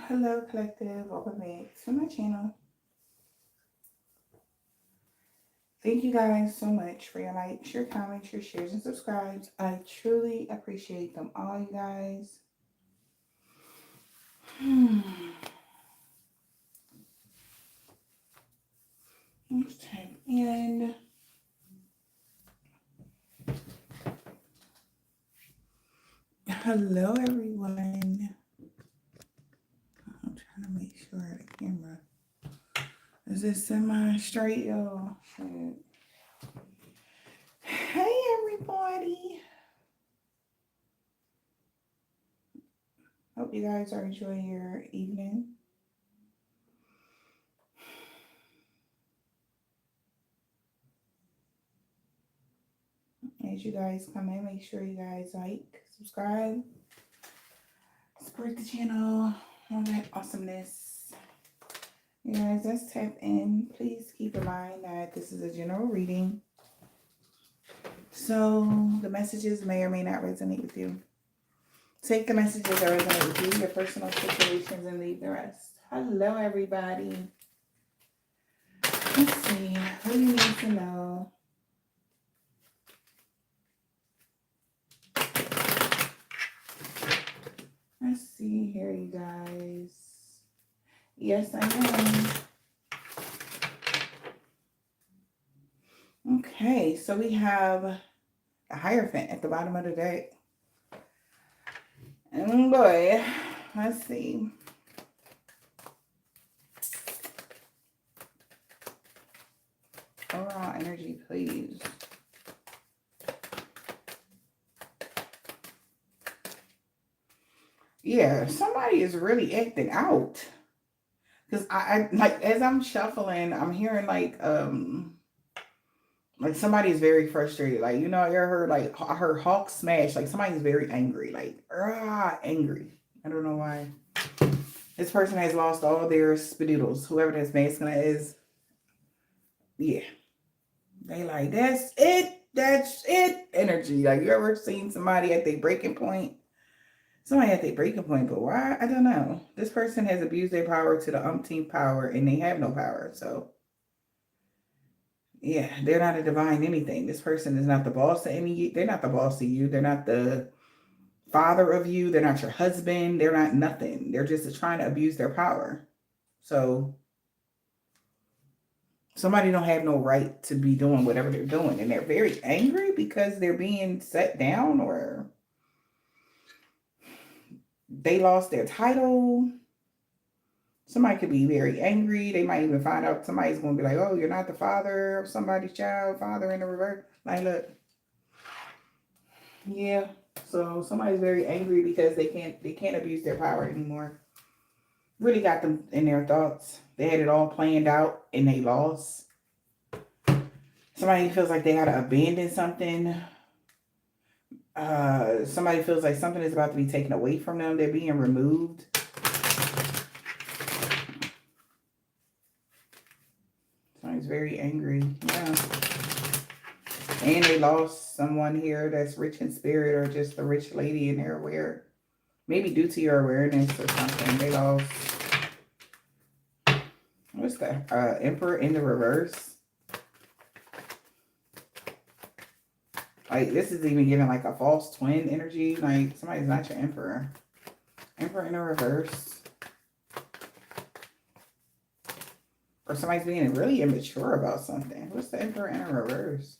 Hello collective, welcome back to my channel. Thank you guys so much for your likes, your comments, your shares, and subscribes. I truly appreciate them all, you guys. Let's type in. Hello everyone. I'm trying to make sure the camera is it semi-straight, y'all. Hey everybody. Hope you guys are enjoying your evening. As you guys come in, make sure you guys like, subscribe, support the channel, all that awesomeness. You guys, let's tap in. Please keep in mind that this is a general reading, so the messages may or may not resonate with you. Take the messages that resonate with you, your personal situations, and leave the rest. Hello, everybody. Let's see. What do you need to know? Let's see here, you guys. Yes, I am. Okay, so we have a Hierophant at the bottom of the deck. And boy, let's see. Overall energy, please. Yeah, somebody is really acting out. Because I like, as I'm shuffling, I'm hearing like somebody is very frustrated. Like, you know, I heard like, I heard Hawk smash. Like somebody's very angry. Like, angry. I don't know why. This person has lost all their spadoodles. Whoever this masculine is. Yeah. They like, that's it energy. Like, you ever seen somebody at their breaking point? Somebody at their breaking point, but why? I don't know. This person has abused their power to the umpteenth power, and they have no power. So, yeah, they're not a divine anything. This person is not the boss of any. They're not the boss of you. They're not the father of you. They're not your husband. They're not nothing. They're just trying to abuse their power. So, somebody don't have no right to be doing whatever they're doing, and they're very angry because they're being set down, or they lost their title. Somebody could be very angry. They might even find out somebody's going to be like, oh, you're not the father of somebody's child, father in the reverse. Like, look. Yeah. So somebody's very angry because they can't abuse their power anymore. Really got them in their thoughts. They had it all planned out and they lost. Somebody feels like they got to abandon something. Somebody feels like something is about to be taken away from them. They're being removed. Somebody's very angry. Yeah. And they lost someone here that's rich in spirit, or just a rich lady and they're aware. Maybe due to your awareness or something. They lost. What's that? Emperor in the reverse. Like, this is even giving like a false twin energy. Like, somebody's not your emperor. Emperor in the reverse. Or somebody's being really immature about something. What's the emperor in the reverse?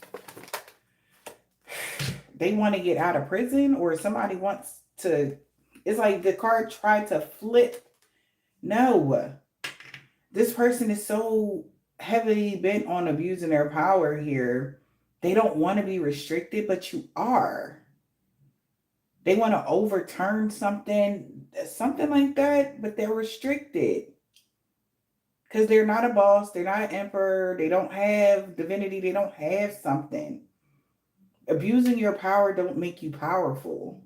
They want to get out of prison, or somebody wants to. It's like the card tried to flip. No. This person is so heavily bent on abusing their power here. They don't want to be restricted, but you are. They want to overturn something like that, but they're restricted. Because they're not a boss. They're not an emperor. They don't have divinity. They don't have something. Abusing your power don't make you powerful.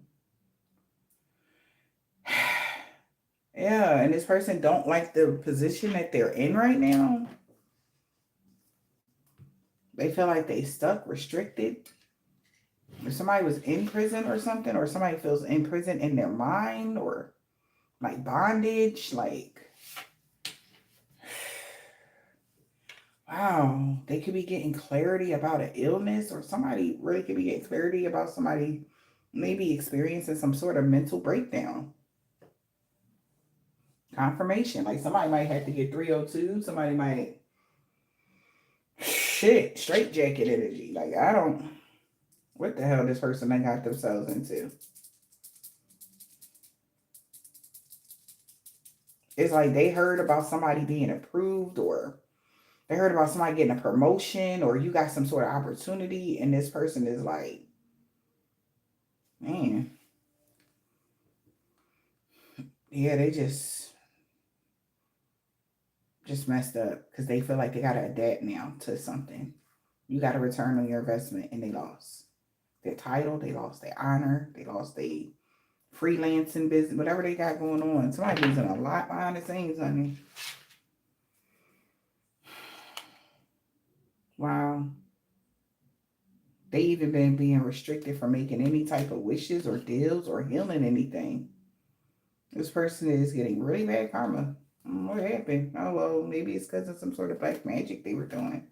Yeah, and this person don't like the position that they're in right now. They feel like they stuck, restricted. Or somebody was in prison or something, or somebody feels in prison in their mind, or like bondage, like, wow, they could be getting clarity about an illness, or somebody really could be getting clarity about somebody maybe experiencing some sort of mental breakdown. Confirmation, like somebody might have to get 302, somebody might, shit, straight jacket energy. Like, I don't, what the hell this person they got themselves into? It's like they heard about somebody being approved, or they heard about somebody getting a promotion, or you got some sort of opportunity, and this person is like, man, yeah, they just messed up because they feel like they gotta adapt now to something. You gotta return on your investment, and they lost their title, they lost their honor, they lost their freelancing business, whatever they got going on. Somebody losing a lot behind the scenes, honey. Wow. They even been being restricted from making any type of wishes or deals or healing anything. This person is getting really bad karma. What happened? Oh, well, maybe it's because of some sort of black magic they were doing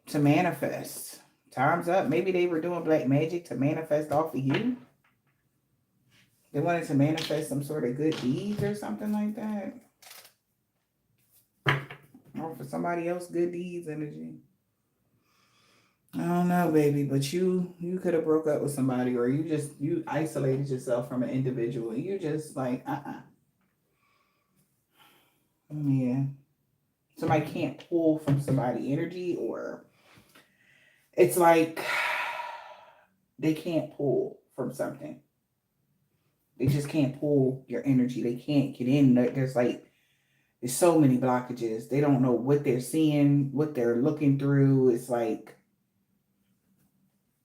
to manifest. Time's up. Maybe they were doing black magic to manifest off of you. They wanted to manifest some sort of good deeds or something like that. Or for somebody else, good deeds energy. I don't know, baby, but you could have broke up with somebody, or you isolated yourself from an individual, and you just like, yeah. Somebody can't pull from somebody energy, or it's like they can't pull from something. They just can't pull your energy. They can't get in. There's so many blockages. They don't know what they're seeing, what they're looking through. It's like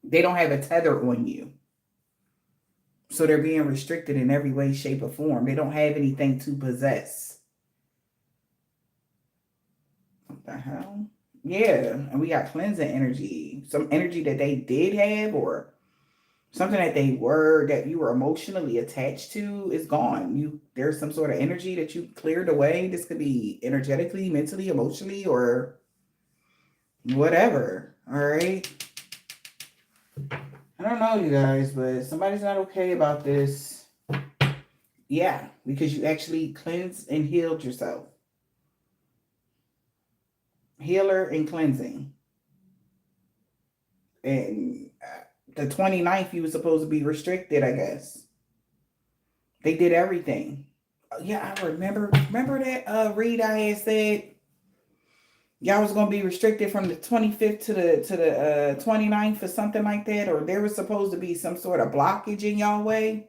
they don't have a tether on you. So they're being restricted in every way, shape, or form. They don't have anything to possess. What the hell? Yeah. And we got cleansing energy. Some energy that they did have, or something that you were emotionally attached to is gone. There's some sort of energy that you cleared away. This could be energetically, mentally, emotionally, or whatever. All right. I don't know, you guys, but somebody's not okay about this. Yeah, because you actually cleansed and healed yourself. Healer and cleansing. And the 29th, you were supposed to be restricted, I guess. They did everything. Yeah, I remember that read I had said y'all was gonna be restricted from the 25th to the 29th or something like that, or there was supposed to be some sort of blockage in y'all way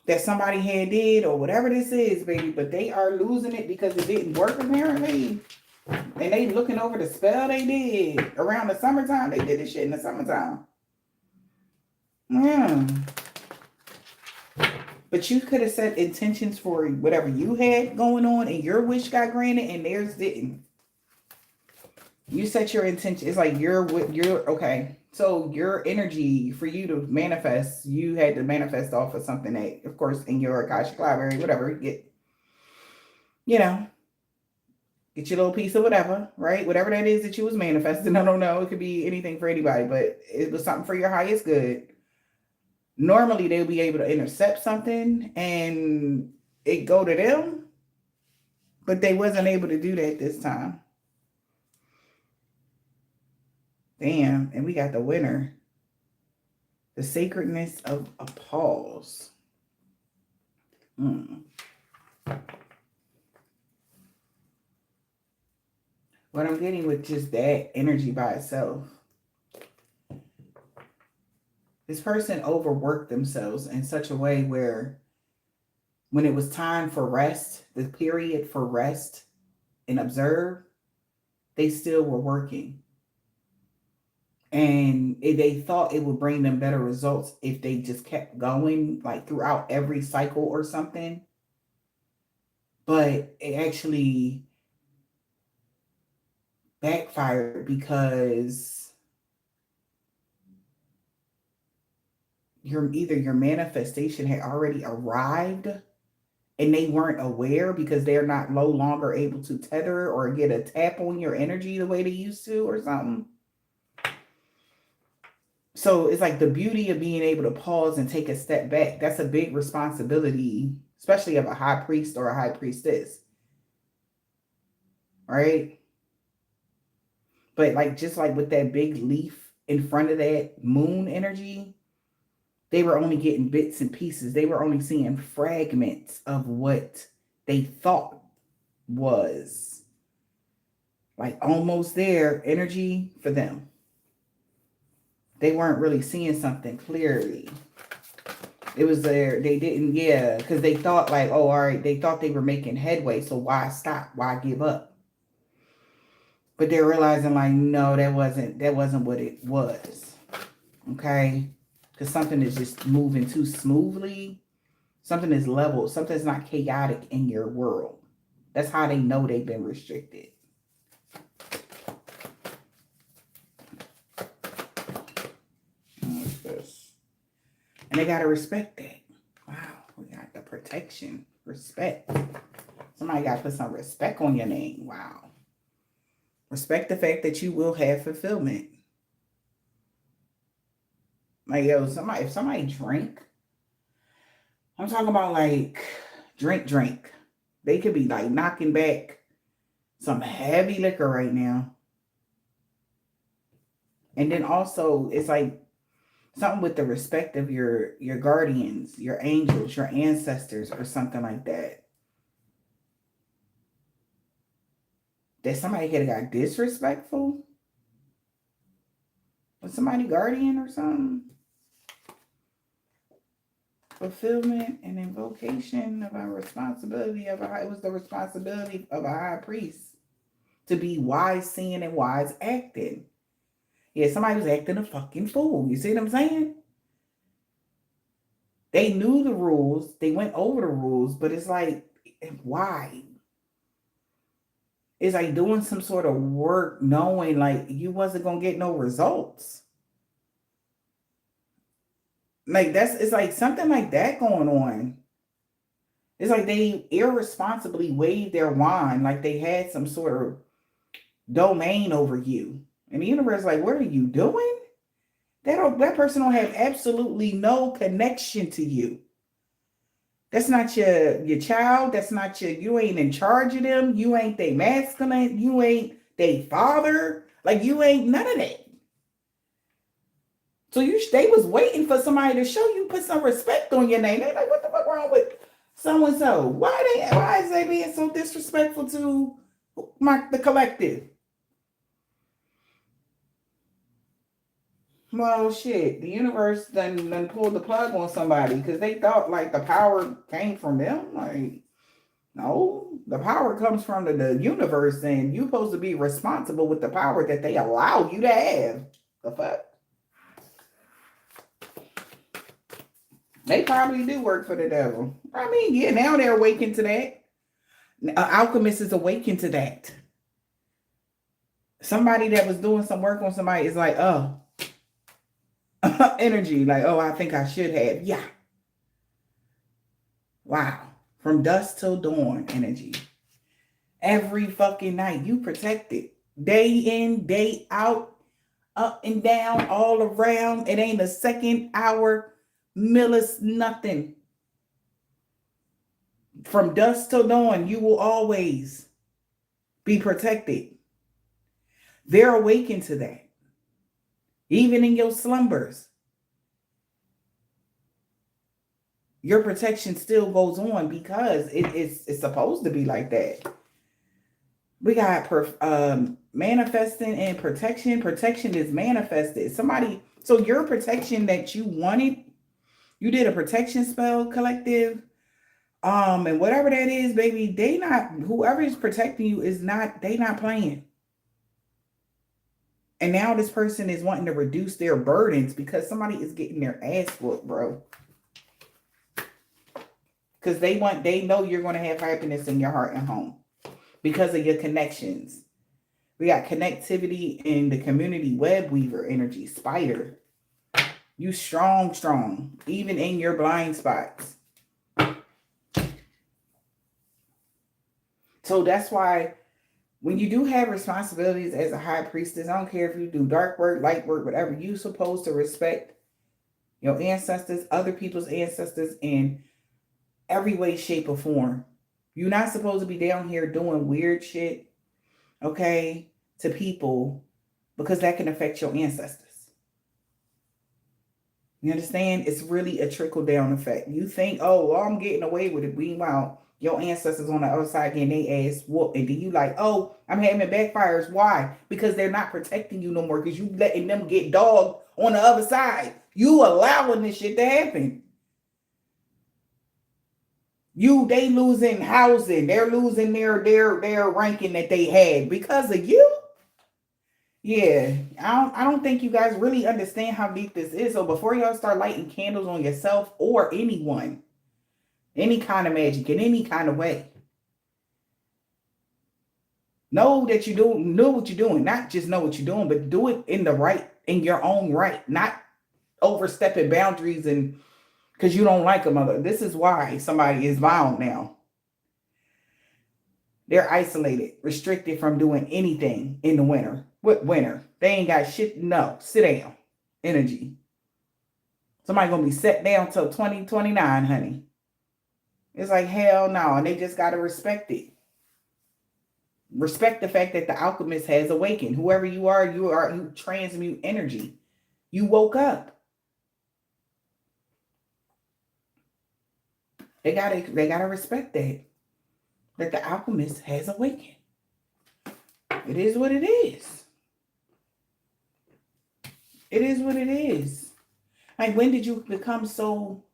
that somebody had did, or whatever this is, baby. But they are losing it because it didn't work apparently, and they looking over the spell they did around the summertime. They did this shit in the summertime. Yeah. But you could have set intentions for whatever you had going on, and your wish got granted, and theirs didn't. You set your intention. It's like you're okay. So your energy for you to manifest, you had to manifest off of something that, of course, in your Akashic library, whatever, you know, get your little piece of whatever, right? Whatever that is that you was manifesting. I don't know. It could be anything for anybody, but it was something for your highest good. Normally they'll be able to intercept something and it go to them, but they wasn't able to do that this time. Damn, and we got the winner. The sacredness of a pause. What I'm getting with just that energy by itself. This person overworked themselves in such a way where when it was time for rest, the period for rest and observe, they still were working. And they thought it would bring them better results if they just kept going, like throughout every cycle or something. But it actually backfired because your manifestation had already arrived and they weren't aware because they're not no longer able to tether or get a tap on your energy the way they used to or something. So it's like the beauty of being able to pause and take a step back. That's a big responsibility, especially of a high priest or a high priestess. Right? But like, just like with that big leaf in front of that moon energy, they were only getting bits and pieces. They were only seeing fragments of what they thought was like almost there energy for them. They weren't really seeing something clearly. It was there. They didn't, yeah, because they thought like, oh, all right, they thought they were making headway. So why stop? Why give up? But they're realizing like, no, that wasn't what it was. Okay. Because something is just moving too smoothly. Something is level. Something's not chaotic in your world. That's how they know they've been restricted. What's this? And they got to respect that. Wow. We got the protection. Respect. Somebody got to put some respect on your name. Wow. Respect the fact that you will have fulfillment. Like, yo, if somebody drink, I'm talking about like drink. They could be like knocking back some heavy liquor right now. And then also it's like something with the respect of your guardians, your angels, your ancestors, or something like that. That somebody could have got disrespectful with somebody guardian or something. Fulfillment and invocation of our responsibility of it was the responsibility of a high priest to be wise seeing and wise acting. Yeah, somebody was acting a fucking fool. You see what I'm saying? They knew the rules. They went over the rules, but it's like, why? It's like doing some sort of work knowing like you wasn't going to get no results. Like it's like something like that going on. It's like they irresponsibly waved their wand like they had some sort of domain over you. And the universe like, what are you doing? That person don't have absolutely no connection to you. That's not your child. That's not you ain't in charge of them. You ain't they masculine. You ain't they father. Like you ain't none of that. So they was waiting for somebody to show you, put some respect on your name. They're like, what the fuck wrong with so-and-so? Why is they being so disrespectful to the collective? Well, shit, the universe then pulled the plug on somebody because they thought like the power came from them. Like, no, the power comes from the universe, and you're supposed to be responsible with the power that they allow you to have. The fuck? They probably do work for the devil. I mean, yeah, now they're awakened to that. An alchemist is awakened to that. Somebody that was doing some work on somebody is like, oh, energy. Like, oh, I think I should have. Yeah. Wow. From dusk till dawn energy. Every fucking night. You protected. Day in, day out, up and down, all around. It ain't a second, hour, millis, nothing. From dusk till dawn, you will always be protected. They're awakened to that. Even in your slumbers. Your protection still goes on because it's supposed to be like that. We got manifesting and protection. Protection is manifested. So your protection that you wanted, you did a protection spell, collective. And whatever that is, baby, whoever is protecting you they not playing. And now this person is wanting to reduce their burdens because somebody is getting their ass whooped, bro. Because they know you're going to have happiness in your heart and home because of your connections. We got connectivity in the community web weaver energy, spider. You strong, even in your blind spots. So that's why when you do have responsibilities as a high priestess, I don't care if you do dark work, light work, whatever, you're supposed to respect your ancestors, other people's ancestors in every way, shape, or form. You're not supposed to be down here doing weird shit, okay, to people because that can affect your ancestors. You understand? It's really a trickle down effect. You think, oh, well, I'm getting away with it. Meanwhile, your ancestors on the other side getting their ass whooped. And then you like, oh, I'm having backfires. Why? Because they're not protecting you no more because you letting them get dogged on the other side. You allowing this shit to happen. They losing housing. They're losing their ranking that they had because of you. Yeah, I don't think you guys really understand how deep this is. So before y'all start lighting candles on yourself or anyone, any kind of magic in any kind of way, know that you know what you're doing. Not just know what you're doing, but do it in your own right, not overstepping boundaries and because you don't like a mother. This is why somebody is bound now. They're isolated, restricted from doing anything in the winter. What winter? They ain't got shit. No, sit down. Energy. Somebody gonna be set down till 2029, honey. It's like hell no, and they just gotta respect it. Respect the fact that the alchemist has awakened. Whoever you are, you transmute energy. You woke up. They gotta respect that the alchemist has awakened. It is what it is. It is what it is. Like, when did you become so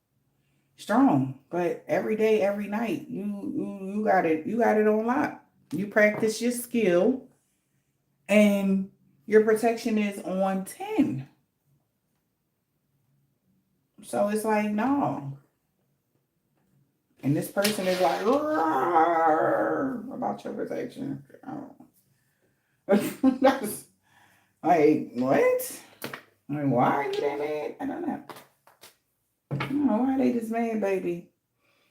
strong? But every day, every night, you got it on lock. You practice your skill, and your protection is on 10. So it's like, no. And this person is like, about your protection. That's like, what? Like, why are you that mad? I don't know. Why are they this mad, baby?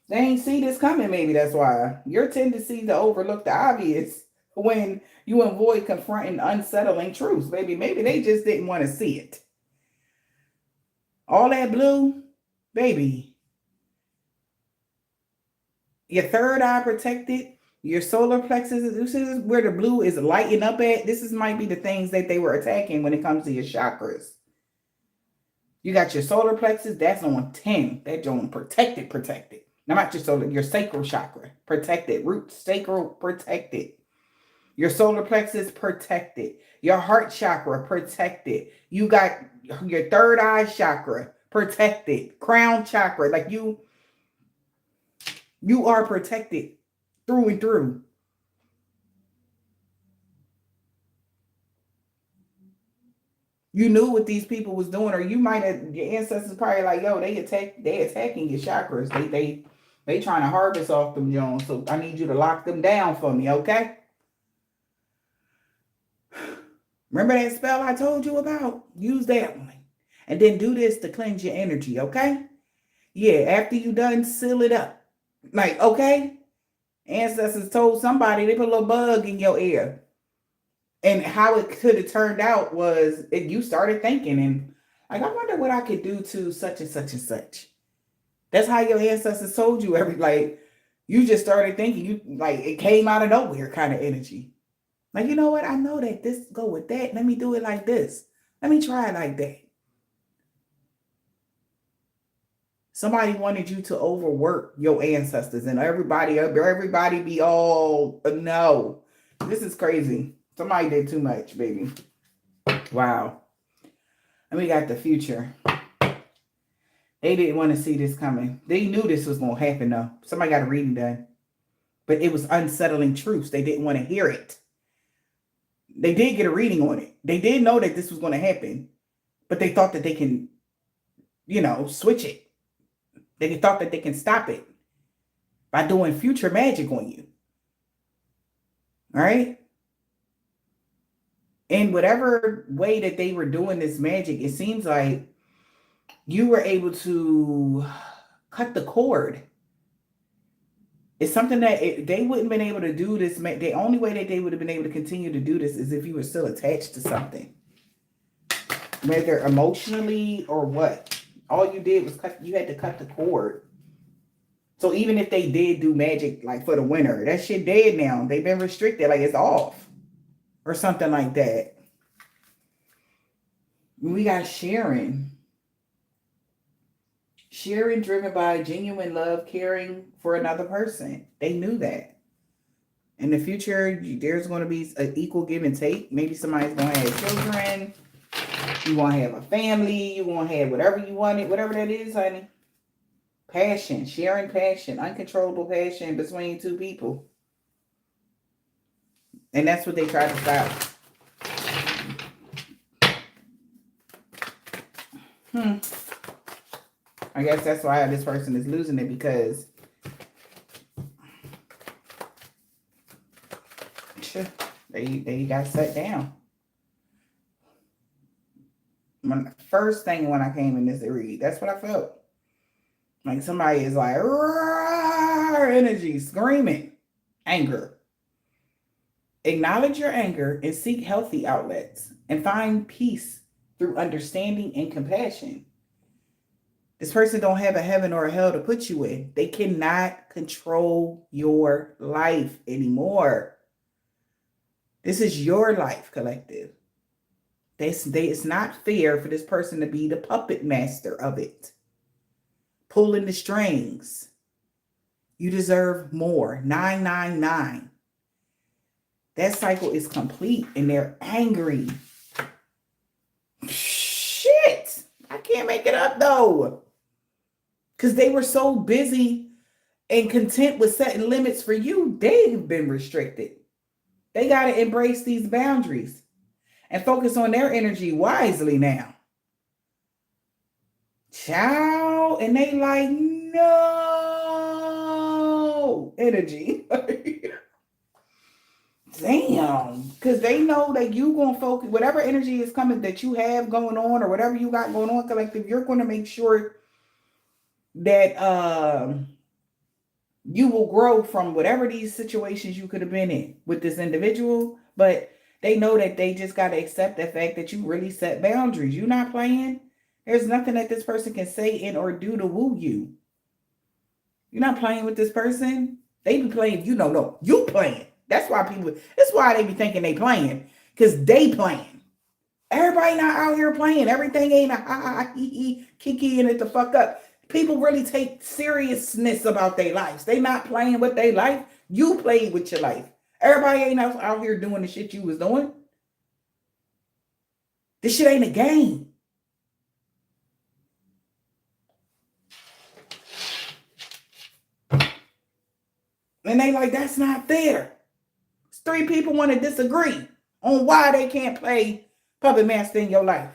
They ain't see this coming, maybe that's why. Your tendency to overlook the obvious when you avoid confronting unsettling truths, baby. Maybe they just didn't want to see it. All that blue, baby. Your third eye protected, your solar plexus, this is where the blue is lighting up at. Might be the things that they were attacking when it comes to your chakras. You got your solar plexus, that's on 10. That's on protected. Now, not your sacral chakra, protected. Root sacral, protected. Your solar plexus, protected. Your heart chakra, protected. You got your third eye chakra, protected. Crown chakra, like you are protected through and through. You knew what these people was doing, or you might have, your ancestors probably like, yo, they attacking your chakras. They trying to harvest off them, Jones. So I need you to lock them down for me, okay? Remember that spell I told you about? Use that one. And then do this to cleanse your energy, okay? Yeah, after you done, seal it up. Like, okay? Ancestors told somebody, they put a little bug in your ear. And how it could have turned out was you started thinking and like, I wonder what I could do to such and such and such. That's how your ancestors told you you just started thinking, it came out of nowhere kind of energy. Like, you know what? I know that this go with that. Let me do it like this. Let me try it like that. Somebody wanted you to overwork your ancestors and everybody be all, no, this is crazy. Somebody did too much, baby. Wow. And we got the future. They didn't want to see this coming. They knew this was going to happen, though. Somebody got a reading done. But it was unsettling truths. They didn't want to hear it. They did get a reading on it. They did know that this was going to happen. But they thought that they can, switch it. They thought that they can stop it by doing future magic on you. All right? In whatever way that they were doing this magic, it seems like you were able to cut the cord It's something that they wouldn't been able to do this. The only way that they would have been able to continue to do this is if you were still attached to something, whether emotionally or what. All you did was you had to cut the cord. So even if they did do magic like for the winter, that shit dead now. They've been restricted, like it's off or something like that. We got Sharon. Sharon driven by genuine love, caring for another person. They knew that. In the future, there's going to be an equal give and take. Maybe somebody's going to have children. You want to have a family. You want to have whatever you wanted, whatever that is, honey. Passion, sharing passion, uncontrollable passion between two people. And that's what they try to stop. I guess that's why this person is losing it, because they got set down. First thing when I came in this read, that's what I felt. Like somebody is like, energy, screaming, anger. Acknowledge your anger and seek healthy outlets and find peace through understanding and compassion. This person don't have a heaven or a hell to put you in. They cannot control your life anymore. This is your life, collective. It's not fair for this person to be the puppet master of it, pulling the strings. You deserve more. 999. That cycle is complete and they're angry. Shit. I can't make it up though. Because they were so busy and content with setting limits for you. They've been restricted. They got to embrace these boundaries and focus on their energy wisely now. Ciao. And they like, no energy. Damn. Because they know that you going to focus, whatever energy is coming that you have going on or whatever you got going on, collective, you're going to make sure that you will grow from whatever these situations you could have been in with this individual. But they know that they just got to accept the fact that you really set boundaries. You're not playing. There's nothing that this person can say and or do to woo you. You're not playing with this person. They be playing. You know, no, you playing. That's why they be thinking they playing. Because they playing. Everybody not out here playing. Everything ain't a ha he he kiki and it the fuck up. People really take seriousness about their lives. They not playing with their life. You played with your life. Everybody ain't out here doing the shit you was doing. This shit ain't a game. And they like, that's not fair. 3 people want to disagree on why they can't play puppet master in your life.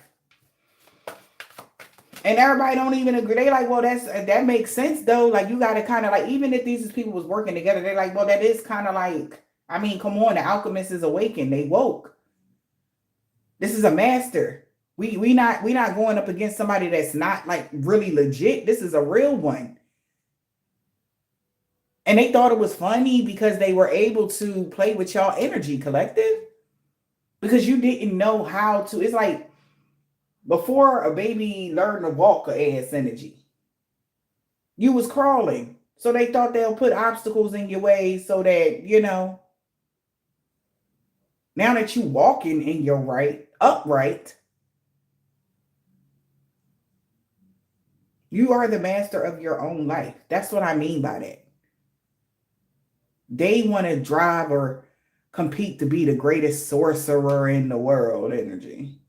And everybody don't even agree. They like, well, that makes sense though. Like you got to kind of like, even if these people was working together, they're like, well, that is kind of like, I mean, come on, the alchemist is awakened. They woke. This is a master. We not going up against somebody that's not like really legit. This is a real one. And they thought it was funny because they were able to play with y'all energy, collective. Because you didn't know how to. It's like before a baby learned to walk ass energy. You was crawling. So they thought they'll put obstacles in your way so that, you know, now that you walking in your upright, you are the master of your own life. That's what I mean by that. They want to drive or compete to be the greatest sorcerer in the world energy.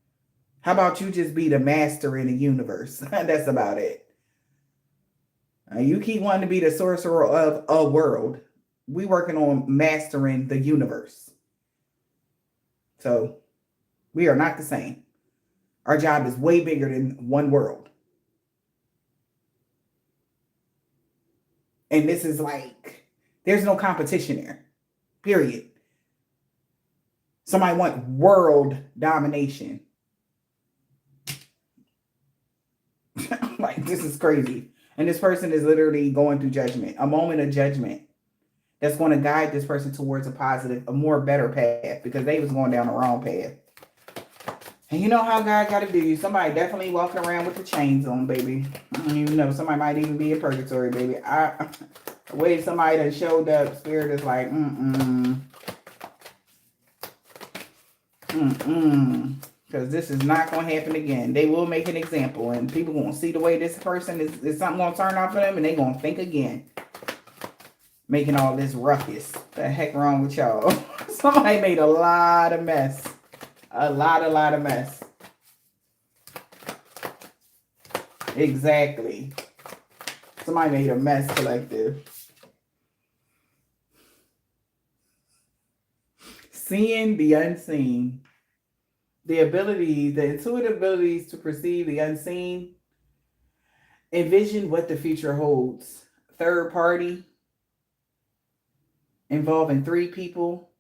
How about you just be the master in the universe? That's about it. You keep wanting to be the sorcerer of a world. We working on mastering the universe. So we are not the same. Our job is way bigger than one world. And this is like, there's no competition there. Period. Somebody want world domination. Like, this is crazy. And this person is literally going through judgment, a moment of judgment. that's going to guide this person towards a positive, a more better path, because they was going down the wrong path. And you know how God got to do you. Somebody definitely walking around with the chains on, baby. You know, somebody might even be in purgatory, baby. The way somebody that showed up, spirit is like, because this is not going to happen again. They will make an example, and people going to see the way this person is something going to turn out for them, and they going to think again. Making all this ruckus. The heck wrong with y'all? Somebody made a lot of mess. A lot of mess. Exactly. Somebody made a mess, collective. Seeing the unseen. The intuitive abilities to perceive the unseen. Envision what the future holds. Third party. Involving 3 people.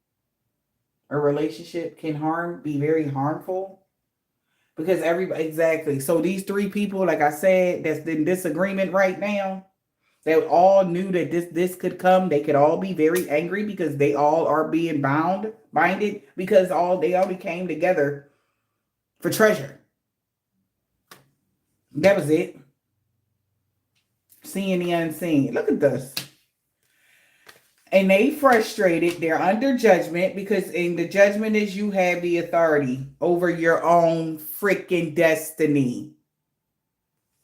A relationship can be very harmful. Because everybody, exactly. So these 3 people, like I said, that's in disagreement right now, they all knew that this could come. They could all be very angry because they all are being binded, because they all came together for treasure. That was it. Seeing the unseen. Look at this. And they frustrated. They're under judgment, because in the judgment is you have the authority over your own freaking destiny.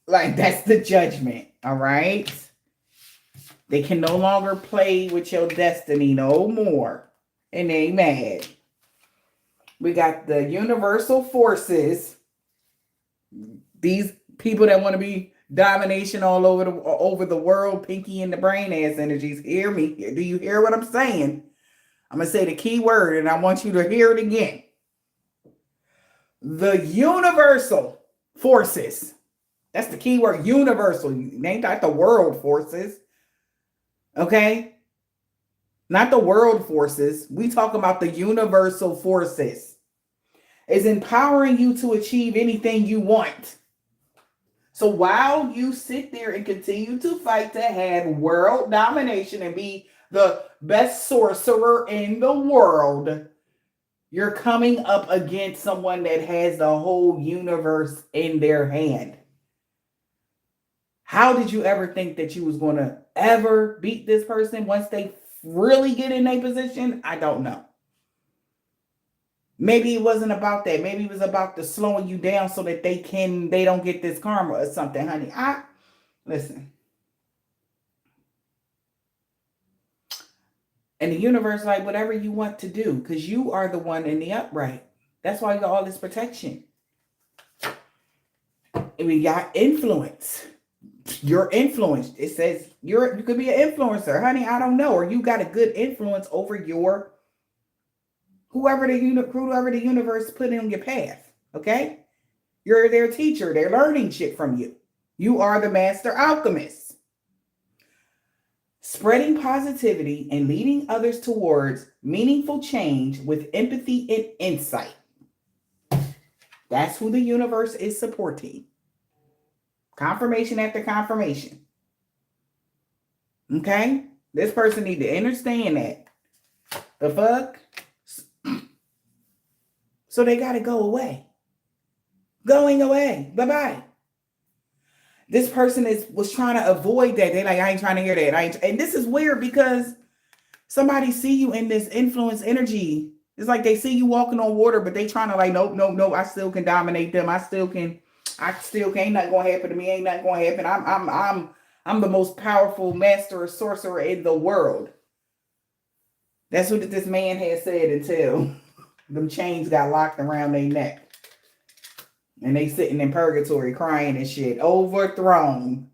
Like, that's the judgment. All right. They can no longer play with your destiny no more. And they mad. We got the universal forces. These people that want to be domination all over the world, pinky in the brain ass energies. Hear me? Do you hear what I'm saying? I'm going to say the key word, and I want you to hear it again. The universal forces. That's the key word, universal. Ain't not the world forces. Okay? Not the world forces. We talk about the universal forces. Is empowering you to achieve anything you want. So while you sit there and continue to fight to have world domination and be the best sorcerer in the world, you're coming up against someone that has the whole universe in their hand. How did you ever think that you was going to ever beat this person once they really get in a position? I don't know. Maybe it wasn't about that. Maybe it was about the slowing you down so that they don't get this karma or something, honey. Listen. And the universe, like, whatever you want to do, because you are the one in the upright. That's why you got all this protection. And we got influence. You're influenced. It says you could be an influencer, honey. I don't know. Or you got a good influence over your whoever the universe put in your path. Okay? You're their teacher. They're learning shit from you. You are the master alchemist. Spreading positivity and leading others towards meaningful change with empathy and insight. That's who the universe is supporting. Confirmation after confirmation. Okay? This person need to understand that. The fuck? So they got to go away. Going away. Bye-bye. This person was trying to avoid that. They're like, I ain't trying to hear that. And this is weird because somebody see you in this influence energy. It's like they see you walking on water, but they trying to like, nope. I still can dominate them. I still can. Ain't nothing gonna happen to me. Ain't nothing gonna happen. I'm the most powerful master or sorcerer in the world. That's what this man had said until them chains got locked around their neck. And they sitting in purgatory crying and shit. Overthrown.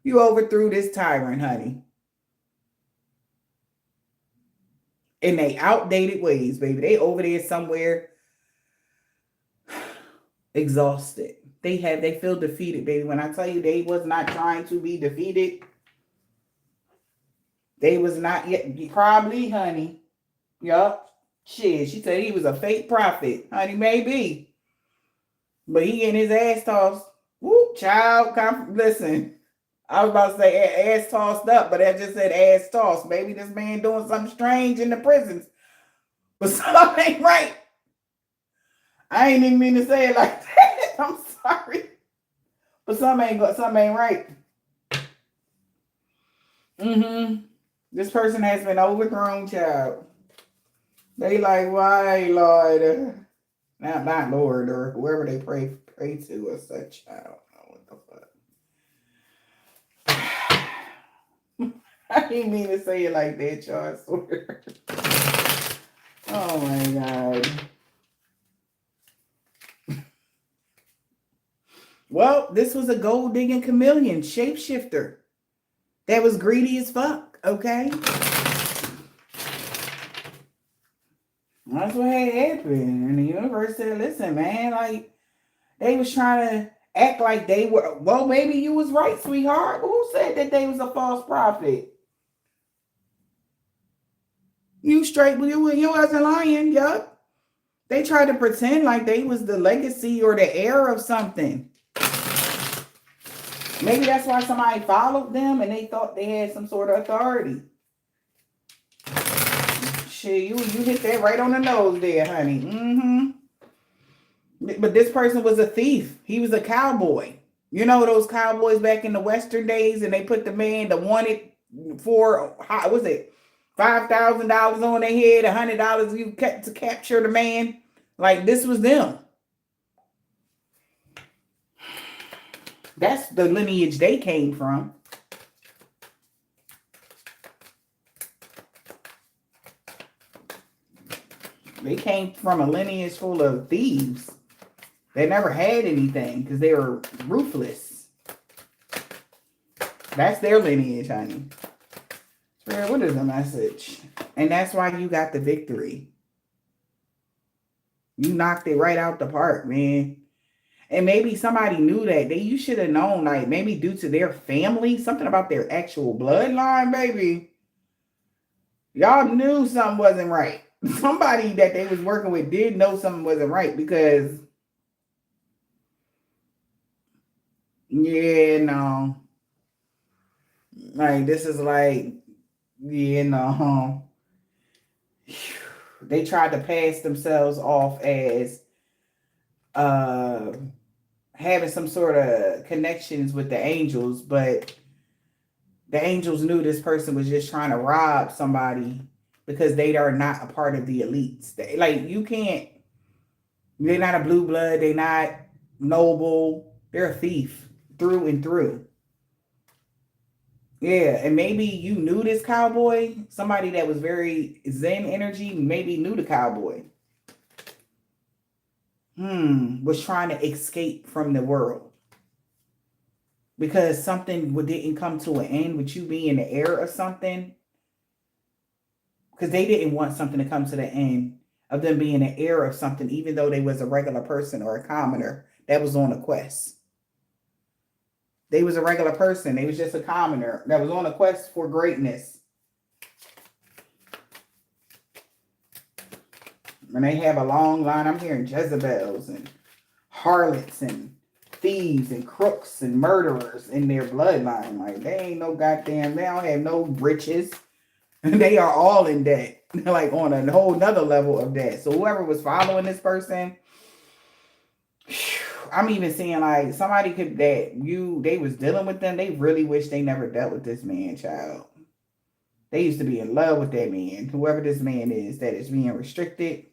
You overthrew this tyrant, honey. In they outdated ways, baby. They over there somewhere exhausted. They feel defeated, baby. When I tell you they was not trying to be defeated, they was not yet. Probably, honey. Yup. Shit, she said he was a fake prophet. Honey, maybe. But he getting his ass tossed. Whoop, child. Listen. I was about to say ass tossed up, but I just said ass tossed. Maybe this man doing something strange in the prisons, but something ain't right. I ain't even mean to say it like that. I'm sorry, but something ain't right. This person has been overthrown, child. They like, why, Lord? Not Lord or whoever they pray to or such. I don't know what the fuck. I didn't mean to say it like that, y'all. I swear. Oh my God. Well, this was a gold digging chameleon shapeshifter that was greedy as fuck. Okay. That's what had happened. And the universe said, listen, man, like they was trying to act like they were, well, maybe you was right, sweetheart. But who said that they was a false prophet? You straight, you wasn't lying, yup. They tried to pretend like they was the legacy or the heir of something. Maybe that's why somebody followed them and they thought they had some sort of authority. Shit, you hit that right on the nose there, honey. But this person was a thief. He was a cowboy. You know those cowboys back in the Western days, and they put the man that wanted for, what was it, $5,000 on their head, $100 you kept to capture the man. Like this was them. That's the lineage they came from. They came from a lineage full of thieves. They never had anything because they were ruthless. That's their lineage, honey. What is the message? And that's why you got the victory. You knocked it right out the park, man. And maybe somebody knew that. You should have known, like maybe due to their family, something about their actual bloodline, baby. Y'all knew something wasn't right. Somebody that they was working with did know something wasn't right because, yeah, no. Like, this is like, yeah, no. They tried to pass themselves off as having some sort of connections with the angels, but the angels knew this person was just trying to rob somebody because they are not a part of the elites. They're not a blue blood. They're not noble. They're a thief through and through. Yeah, and maybe you knew this cowboy, somebody that was very Zen energy, maybe knew the cowboy. Was trying to escape from the world. Because something didn't come to an end with you being the heir of something. Because they didn't want something to come to the end of them being an heir of something, even though they was a regular person or a commoner that was on a quest. They was a regular person. They was just a commoner that was on a quest for greatness. And they have a long line. I'm hearing Jezebels and harlots and thieves and crooks and murderers in their bloodline. Like, they ain't no goddamn, they don't have no riches. They are all in debt. Like on a whole nother level of debt. So whoever was following this person, I'm even seeing like somebody they was dealing with them. They really wish they never dealt with this man, child. They used to be in love with that man. Whoever this man is that is being restricted.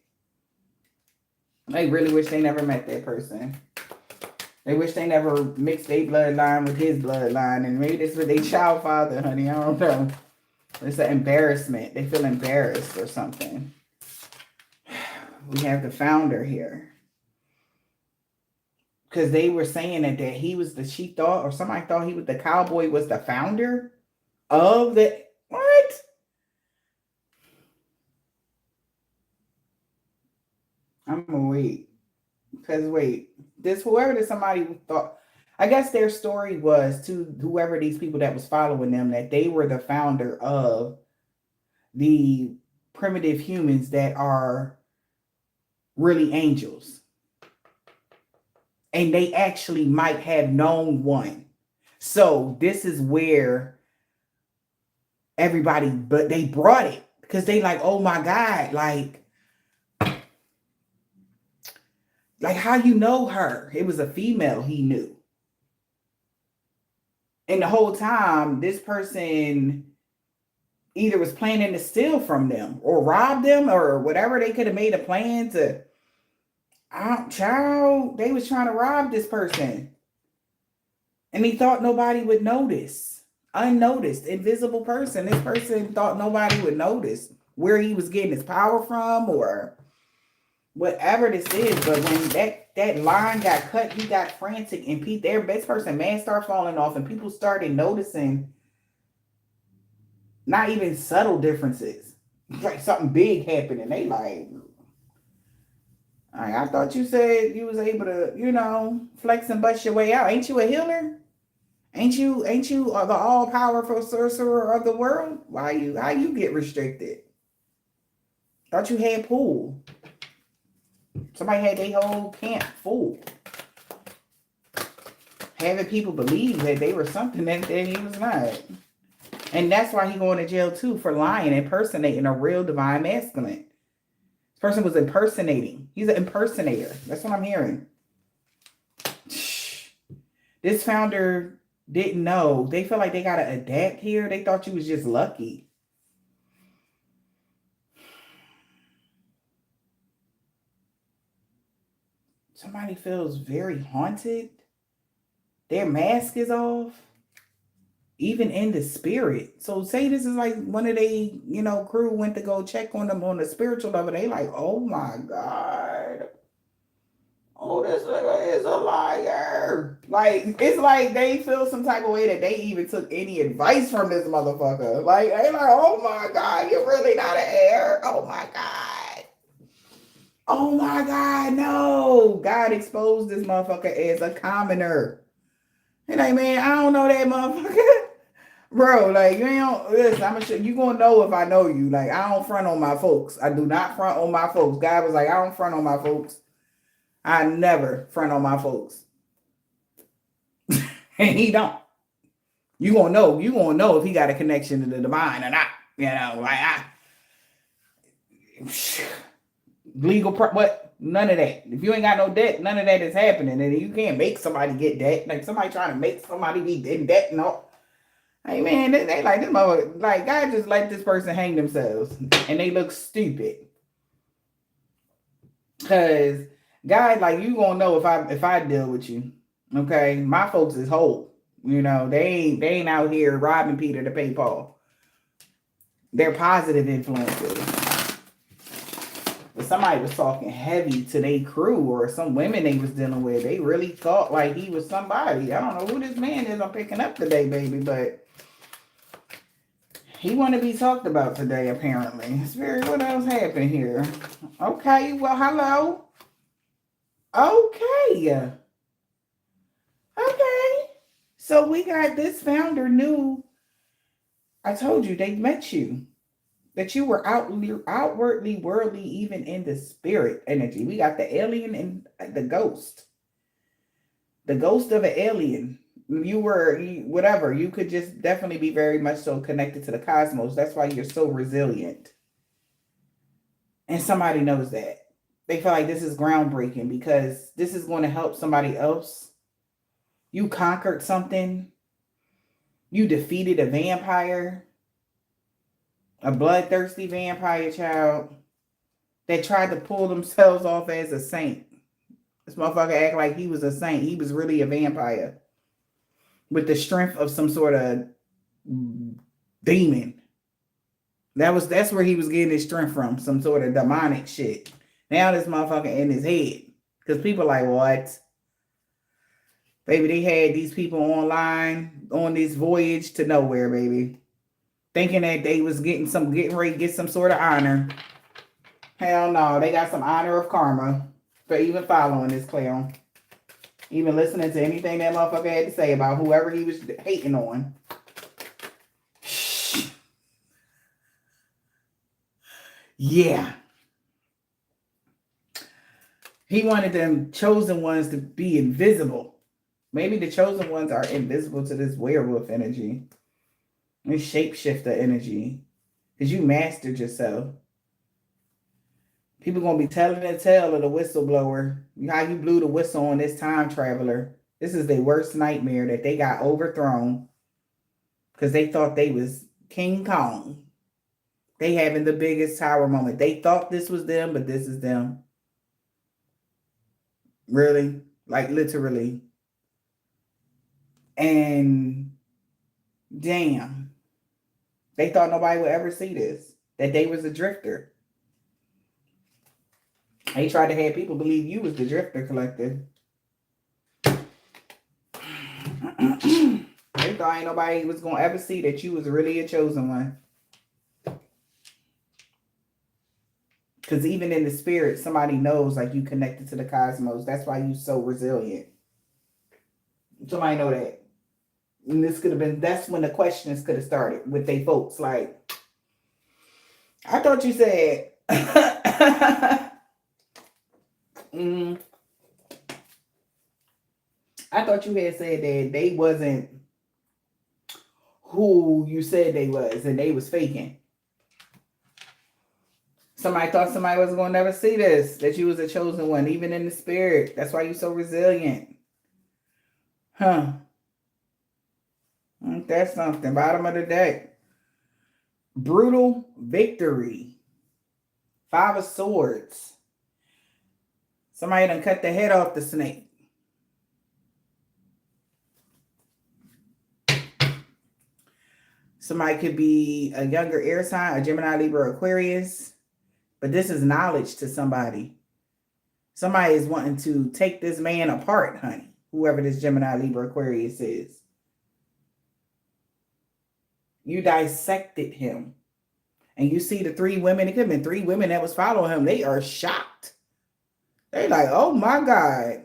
They really wish they never met that person. They wish they never mixed their bloodline with his bloodline. And maybe this was their child father, honey. I don't know. It's an embarrassment. They feel embarrassed or something. We have the founder here. Because they were saying that he was she thought, or somebody thought he was the cowboy was the founder of the, what? I'm gonna wait. Because whoever somebody thought, I guess their story was to whoever these people that was following them, that they were the founder of the primitive humans that are really angels. And they actually might have known one. So this is where everybody, but they brought it because they like, oh my God, like how you know her? It was a female he knew. And the whole time, this person either was planning to steal from them or rob them or whatever. They could have made a plan to, child, they was trying to rob this person. And he thought nobody would notice. Unnoticed, invisible person. This person thought nobody would notice where he was getting his power from or whatever this is. But when that line got cut, he got frantic, and their best person, man, started falling off, and people started noticing not even subtle differences. Like something big happening. They like, I thought you said you was able to, flex and bust your way out. Ain't you a healer? Ain't you the all powerful sorcerer of the world? How you get restricted? Thought you had pool. Somebody had their whole camp full. Having people believe that they were something that he was not. And that's why he going to jail too, for lying, impersonating a real divine masculine. This person was impersonating. He's an impersonator. That's what I'm hearing. This founder didn't know. They feel like they got to adapt here. They thought you was just lucky. Somebody feels very haunted. Their mask is off. Even in the spirit. So say this is like one of they, crew went to go check on them on the spiritual level. They like, oh my God. Oh, this nigga is a liar. Like, it's like they feel some type of way that they even took any advice from this motherfucker. Like, they like, oh my God, you're really not an heir. Oh my God. Oh my God, no. God exposed this motherfucker as a commoner. And like, man, I don't know that motherfucker. Bro, like, you ain't, listen, you gonna know if I know you. Like, I don't front on my folks. I do not front on my folks. God was like, I don't front on my folks. I never front on my folks. And he don't. You gonna know if he got a connection to the divine or not. Legal, what? None of that. If you ain't got no debt, none of that is happening. And you can't make somebody get debt. Like, somebody trying to make somebody be in debt, no. Hey, man, they like this motherfucker. Like, God just let this person hang themselves. And they look stupid. Because God, like, you gonna know if I deal with you. Okay? My folks is whole. They ain't out here robbing Peter to pay Paul. They're positive influences. But somebody was talking heavy to their crew, or some women they was dealing with. They really thought like he was somebody. I don't know who this man is I'm picking up today, baby, but he want to be talked about today, apparently. Spirit, what else happened here? Okay, well, hello. Okay. So we got this founder knew. I told you, they met you. That you were outwardly worldly, even in the spirit energy. We got the alien and the ghost. The ghost of an alien. Whatever. You could just definitely be very much so connected to the cosmos. That's why you're so resilient. And somebody knows that. They feel like this is groundbreaking because this is going to help somebody else. You conquered something. You defeated a vampire. A bloodthirsty vampire child that tried to pull themselves off as a saint. This motherfucker act like he was a saint. He was really a vampire with the strength of some sort of demon. That's where he was getting his strength from, some sort of demonic shit. Now this motherfucker in his head. Because people like, what? Baby, they had these people online on this voyage to nowhere, baby. Thinking that they was getting ready to get some sort of honor. Hell no, they got some honor of karma for even following this clown. Even listening to anything that motherfucker had to say about whoever he was hating on. Yeah. He wanted them chosen ones to be invisible. Maybe the chosen ones are invisible to this werewolf energy. This shapeshifter energy. Because you mastered yourself. People going to be telling the tale of the whistleblower. How you blew the whistle on this time traveler. This is their worst nightmare, that they got overthrown because they thought they was King Kong. They having the biggest tower moment. They thought this was them, but this is them. Really? Like literally. And damn. They thought nobody would ever see this. That they was a drifter. They tried to have people believe you was the drifter collective. They thought ain't nobody was going to ever see that you was really a chosen one. Because even in the spirit, somebody knows like you connected to the cosmos. That's why you so resilient. Somebody know that. And this could have been, that's when the questions could have started with they folks. Like, I thought you said, I thought you had said that they wasn't who you said they was and they was faking. Somebody thought somebody wasn't going to never see this, that you was a chosen one, even in the spirit. That's why you so resilient. Huh. Ain't that something? Bottom of the deck. Brutal victory. 5 of Swords. Somebody done cut the head off the snake. Somebody could be a younger air sign, a Gemini, Libra, Aquarius. But this is knowledge to somebody. Somebody is wanting to take this man apart, honey. Whoever this Gemini, Libra, Aquarius is. You dissected him. And you see the 3 women. It could have been 3 women that was following him. They are shocked. They're like, oh my God.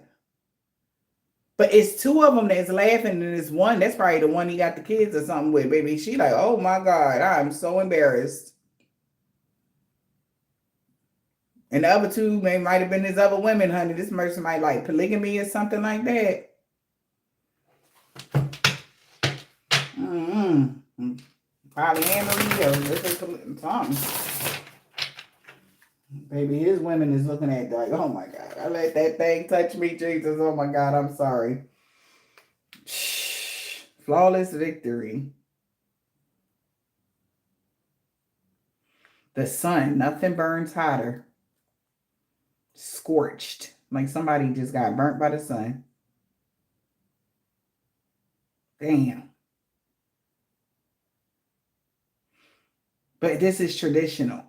But it's 2 of them that's laughing. And it's one, that's probably the one he got the kids or something with, baby. She like, oh my God, I'm so embarrassed. And the other 2 might have been his other women, honey. This person might like polygamy or something like that. Polyamory or something. Baby, his women is looking at like, oh my God, I let that thing touch me, Jesus. Oh my God, I'm sorry. Flawless victory. The sun, nothing burns hotter. Scorched. Like somebody just got burnt by the sun. Damn. But this is traditional.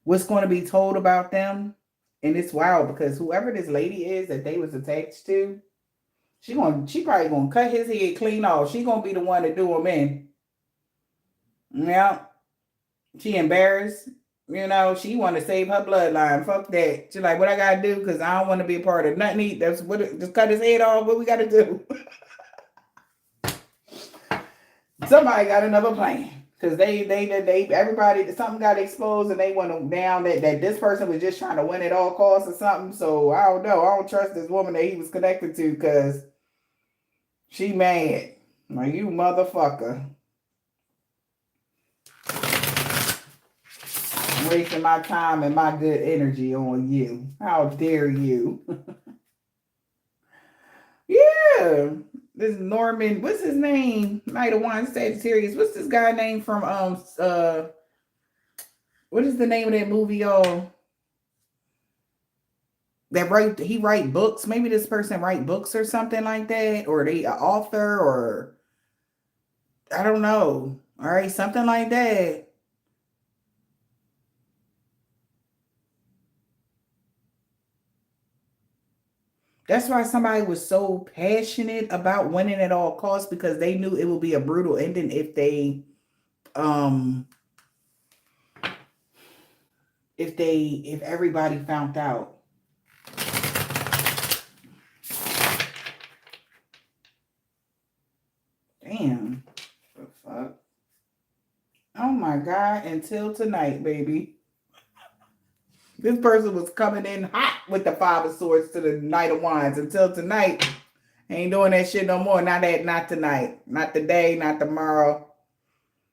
What's going to be told about them? And it's wild because whoever this lady is that they was attached to, she probably gonna cut his head clean off. She gonna be the one to do him in. Yeah. She embarrassed. You know, she want to save her bloodline. Fuck that. She's like, what I gotta do? Because I don't want to be a part of nothing. That's what. Just cut his head off. What we gotta do? Somebody got another plan. Because they everybody, something got exposed and they went down that this person was just trying to win at all costs or something. So I don't know. I don't trust this woman that he was connected to because she mad. Like, you motherfucker. I'm wasting my time and my good energy on you. How dare you? Yeah. This Norman, what's his name? Knight of Wands, Sagittarius. What's this guy name from what is the name of that movie, y'all? He write books. Maybe this person write books or something like that, or they an author, or I don't know. All right, something like that. That's why somebody was so passionate about winning at all costs, because they knew it would be a brutal ending if everybody found out. Damn. The fuck? Oh my God, until tonight, baby. This person was coming in hot with the Five of Swords to the Knight of Wands. Until tonight, ain't doing that shit no more. Not tonight. Not today, not tomorrow.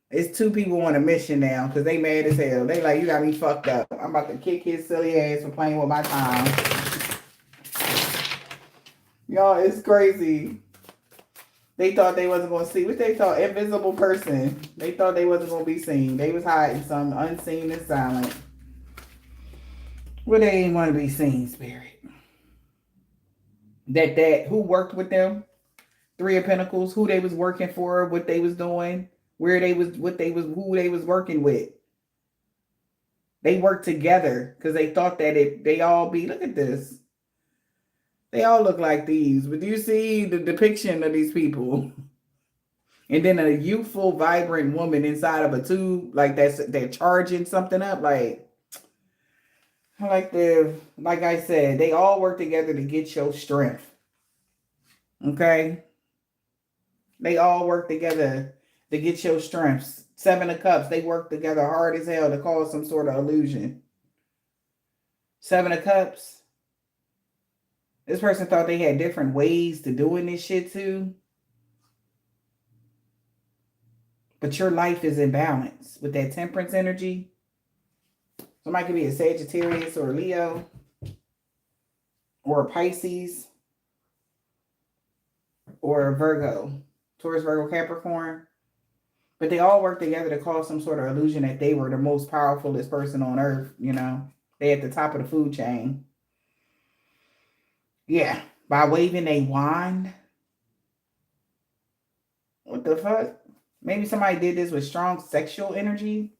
It's two people on a mission now because they mad as hell. They like, you got me fucked up. I'm about to kick his silly ass for playing with my time. Y'all, it's crazy. They thought they wasn't going to see. What they thought? Invisible person. They thought they wasn't going to be seen. They was hiding something unseen and silent. Well, they didn't want to be seen, spirit. That who worked with them? Three of Pentacles. Who they was working for? What they was doing? Who they was working with. They worked together because they thought that they all be, look at this. They all look like these. But do you see the depiction of these people? And then a youthful, vibrant woman inside of a tube, like they're charging something up. Like I said, they all work together to get your strength. Okay? They all work together to get your strengths. Seven of Cups, they work together hard as hell to cause some sort of illusion. Seven of Cups. This person thought they had different ways to doing this shit too. But your life is in balance with that Temperance energy. Somebody could be a Sagittarius or a Leo or a Pisces or a Virgo. Taurus, Virgo, Capricorn. But they all work together to cause some sort of illusion that they were the most powerfulest person on earth, you know. They at the top of the food chain. Yeah, by waving a wand. What the fuck? Maybe somebody did this with strong sexual energy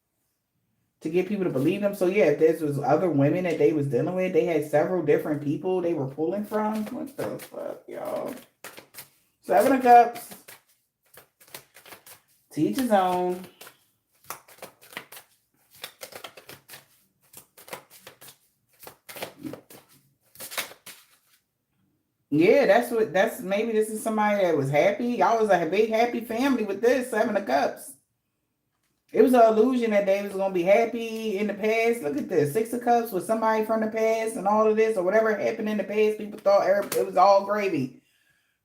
to get people to believe them. So yeah, if this was other women that they was dealing with, they had several different people they were pulling from. What the fuck, y'all? Seven of Cups. To each his own. Yeah, maybe this is somebody that was happy. Y'all was like a big happy family with this Seven of Cups. It was an illusion that they was going to be happy in the past. Look at this. Six of Cups with somebody from the past and all of this or whatever happened in the past. People thought it was all gravy.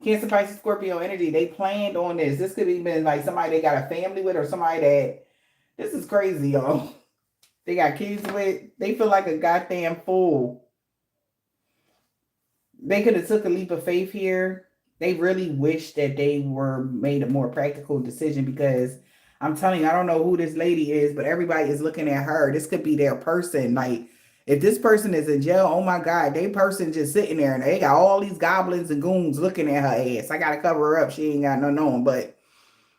Cancer, Pisces, Scorpio energy. They planned on this. This could have been like somebody they got a family with or somebody that, this is crazy, y'all. They got kids with. They feel like a goddamn fool. They could have took a leap of faith here. They really wish that they were made a more practical decision because I'm telling you, I don't know who this lady is, but everybody is looking at her. This could be their person. Like, if this person is in jail, oh my God, they person just sitting there and they got all these goblins and goons looking at her ass. I got to cover her up. She ain't got no knowing, but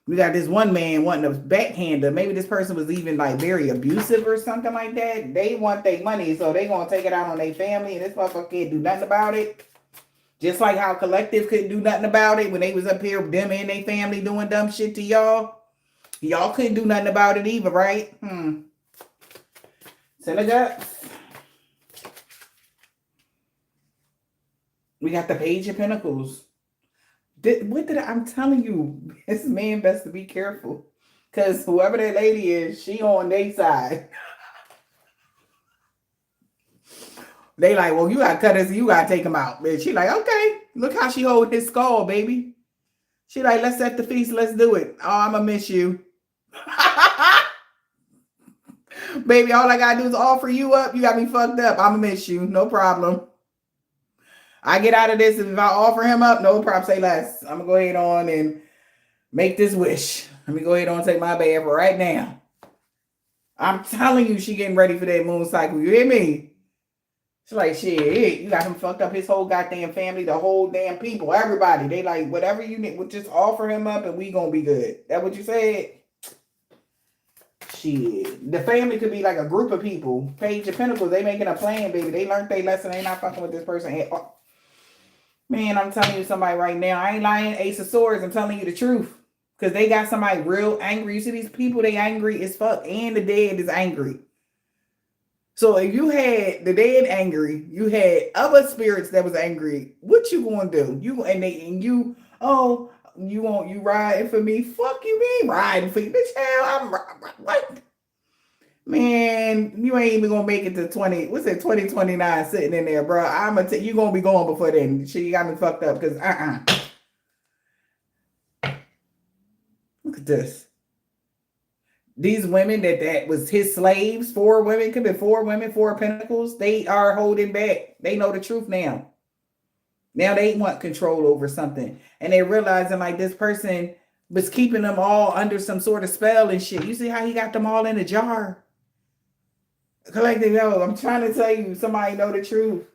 we got this one man wanting to backhand her. Maybe this person was even like very abusive or something like that. They want their money, so they going to take it out on their family and this motherfucker can't do nothing about it. Just like how Collective couldn't do nothing about it when they was up here, them and their family doing dumb shit to y'all. Y'all couldn't do nothing about it either, right? Ten of Cups. We got the Page of Pentacles. I'm telling you, this man best to be careful. Because whoever that lady is, she on their side. They like, well, you gotta cut this, you gotta take him out. And she like, okay, look how she hold his skull, baby. She like, let's set the feast, let's do it. Oh, I'ma miss you. Baby, all I gotta do is offer you up. You got me fucked up. I'ma miss you, no problem. I get out of this, and if I offer him up, no problem, say less. I'm gonna go ahead on and make this wish. Let me go ahead on and take my bath right now. I'm telling you, she getting ready for that moon cycle. You hear me? She's like, shit, you got him fucked up, his whole goddamn family, the whole damn people, everybody. They like, whatever you need, we'll just offer him up and we gonna be good. That what you said? Shit. The family could be like a group of people. Page of Pentacles, they making a plan, baby. They learned their lesson. They not fucking with this person. Man, I'm telling you somebody right now. I ain't lying. Ace of Swords, I'm telling you the truth. Because they got somebody real angry. You see these people, they angry as fuck. And the dead is angry. So if you had the dead angry, you had other spirits that was angry, what you gonna do? You riding for me? Fuck you mean riding for you? Bitch, hell, what? Man, you ain't even gonna make it to 2029 sitting in there, bro. You gonna be going before then. Shit, you got me fucked up because look at this. These women that was his slaves, 4 women, could be 4 women, 4 pentacles. They are holding back. They know the truth now. Now they want control over something. And they realizing like this person was keeping them all under some sort of spell and shit. You see how he got them all in a jar? Collective, yo, I'm trying to tell you, somebody know the truth.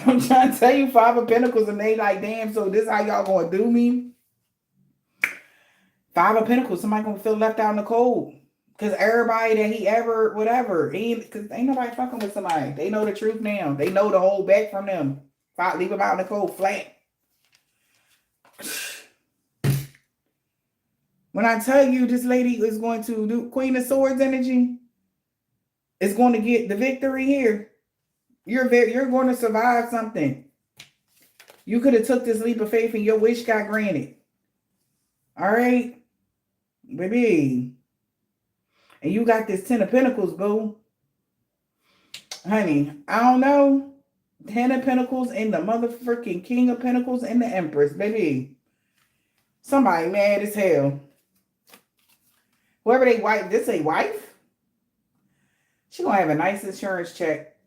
I'm trying to tell you 5 of Pentacles and they like, damn, so this how y'all gonna do me? 5 of Pentacles, somebody gonna feel left out in the cold. Because everybody that he ever, whatever, because ain't nobody fucking with somebody. They know the truth now. They know to hold back from them. Leave them out in the cold flat. When I tell you this lady is going to do Queen of Swords energy, is going to get the victory here. You're going to survive something. You could have took this leap of faith and your wish got granted. All right, baby. And you got this 10 of Pentacles, boo. Honey, I don't know. 10 of Pentacles and the motherfucking King of Pentacles and the Empress, baby. Somebody mad as hell. Whoever they wife, this a wife? She gonna have a nice insurance check.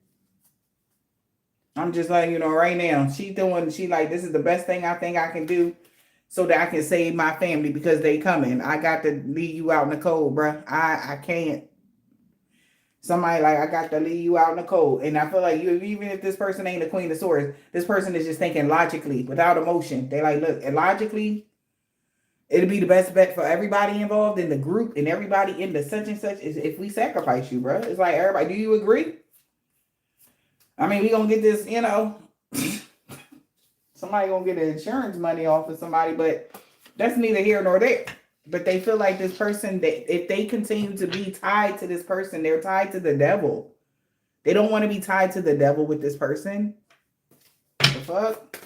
I'm just letting you know right now. She like, this is the best thing I think I can do so that I can save my family because they coming. I got to leave you out in the cold, bruh. I can't. Somebody like, I got to leave you out in the cold. And I feel like even if this person ain't the Queen of Swords, this person is just thinking logically, without emotion. They like, look, and logically, it'll be the best bet for everybody involved in the group and everybody in the such and such is if we sacrifice you, bro. It's like, everybody, do you agree? I mean, we gonna get this, you know, somebody gonna get the insurance money off of somebody, but that's neither here nor there. But they feel like this person, if they continue to be tied to this person, they're tied to the devil. They don't want to be tied to the devil with this person. The fuck?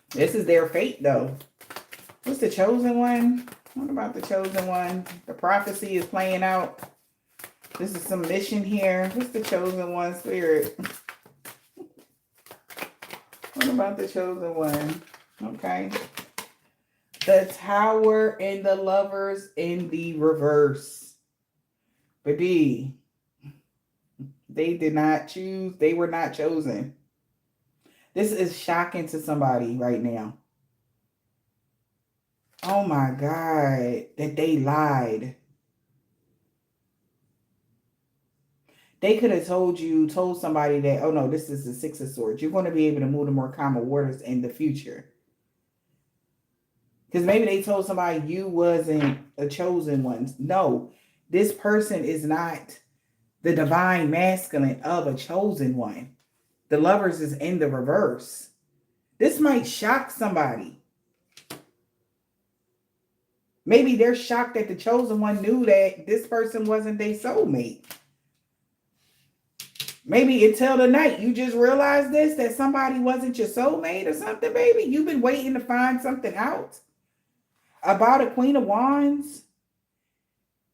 This is their fate, though. What's the chosen one? What about the chosen one? The prophecy is playing out. This is some mission here. What's the chosen one, spirit? What about the chosen one? Okay. The Tower and the Lovers in the reverse. Baby, they did not choose. They were not chosen. This is shocking to somebody right now. Oh my God, that they lied. They could have told somebody that, oh no, this is the 6 of Swords. You're going to be able to move to more calm waters in the future. Because maybe they told somebody you wasn't a chosen one. No, this person is not the divine masculine of a chosen one. The Lovers is in the reverse. This might shock somebody. Maybe they're shocked that the chosen one knew that this person wasn't their soulmate. Maybe until the night you just realized this, that somebody wasn't your soulmate or something, baby. You've been waiting to find something out about a Queen of Wands.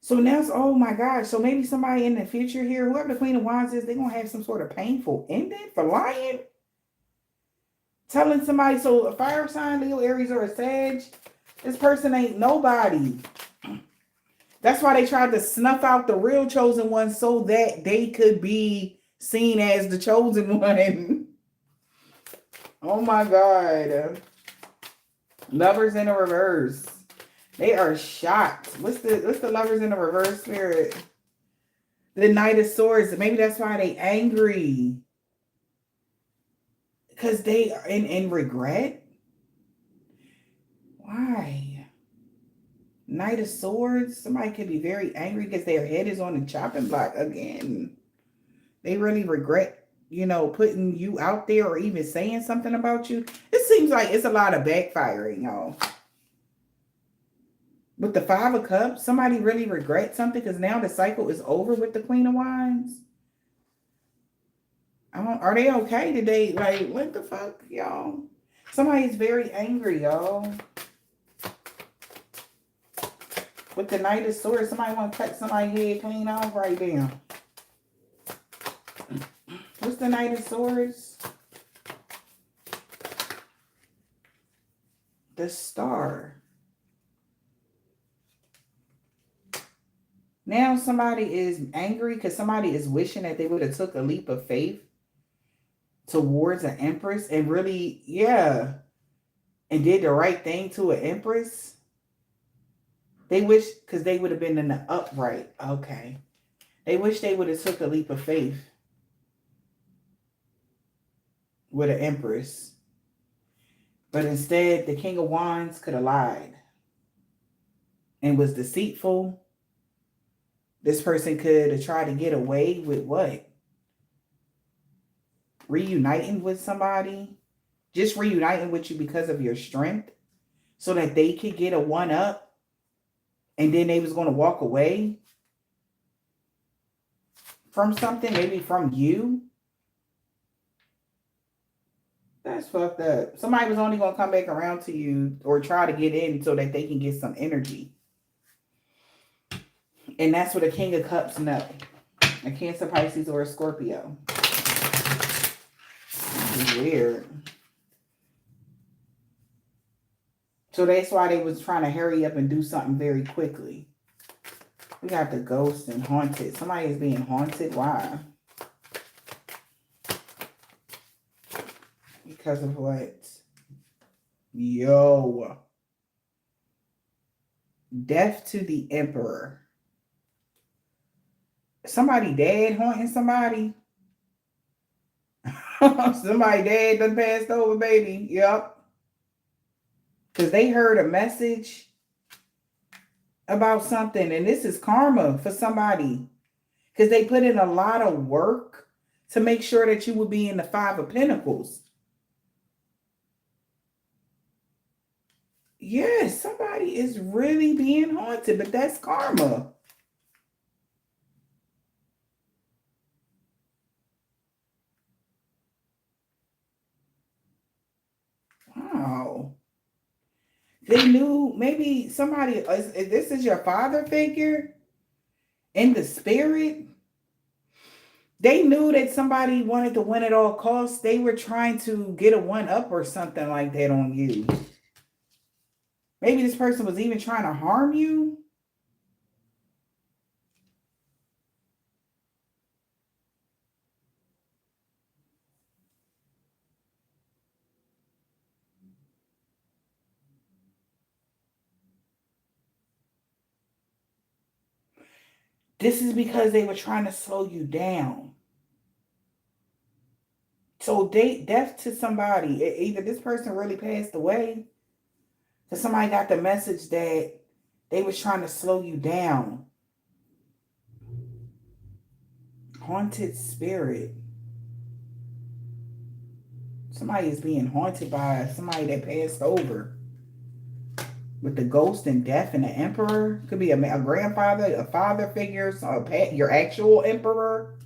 So now, oh my gosh. So maybe somebody in the future here, whoever the Queen of Wands is, they're going to have some sort of painful ending for lying. Telling somebody, so a fire sign, Leo, Aries, or a Sag, this person ain't nobody. That's why they tried to snuff out the real chosen one so that they could be seen as the chosen one. Oh my God. Lovers in the reverse. They are shocked. What's the Lovers in the reverse, spirit? The Knight of Swords. Maybe that's why they angry. Because they are in regret. Why? Knight of Swords. Somebody could be very angry because their head is on the chopping block again. They really regret, putting you out there or even saying something about you. It seems like it's a lot of backfiring, y'all. With the 5 of Cups, somebody really regrets something because now the cycle is over with the Queen of Wands. Are they okay? Did they, like, what the fuck, y'all? Somebody's very angry, y'all. With the Knight of Swords, somebody want to cut somebody's head clean off right now. What's the Knight of Swords? The Star. Now somebody is angry because somebody is wishing that they would have took a leap of faith towards an Empress and really, yeah, and did the right thing to an Empress. They wish, because they would have been in the upright. Okay. They wish they would have took a leap of faith with an Empress. But instead, the King of Wands could have lied and was deceitful. This person could have tried to get away with what? Reuniting with somebody. Just reuniting with you because of your strength. So that they could get a one-up. And then they was going to walk away from something, maybe from you. That's fucked up. Somebody was only going to come back around to you or try to get in so that they can get some energy. And that's what a King of Cups know. A Cancer, Pisces, or a Scorpio. This is weird. So that's why they was trying to hurry up and do something very quickly. We got the Ghost and Haunted. Somebody is being haunted. Why? Because of what? Yo. Death to the Emperor. Somebody dead haunting somebody? Somebody dead done passed over, baby. Yep. Because they heard a message about something. And this is karma for somebody. Because they put in a lot of work to make sure that you would be in the Five of Pentacles. Yes, somebody is really being haunted. But that's karma. Wow. They knew, maybe somebody, this is your father figure in the spirit. They knew that somebody wanted to win at all costs. They were trying to get a one-up or something like that on you. Maybe this person was even trying to harm you. This is because they were trying to slow you down. So death to somebody. Either this person really passed away, because somebody got the message that they was trying to slow you down. Haunted spirit. Somebody is being haunted by somebody that passed over. With the Ghost and Death and the Emperor. Could be a grandfather, a father figure, your actual emperor.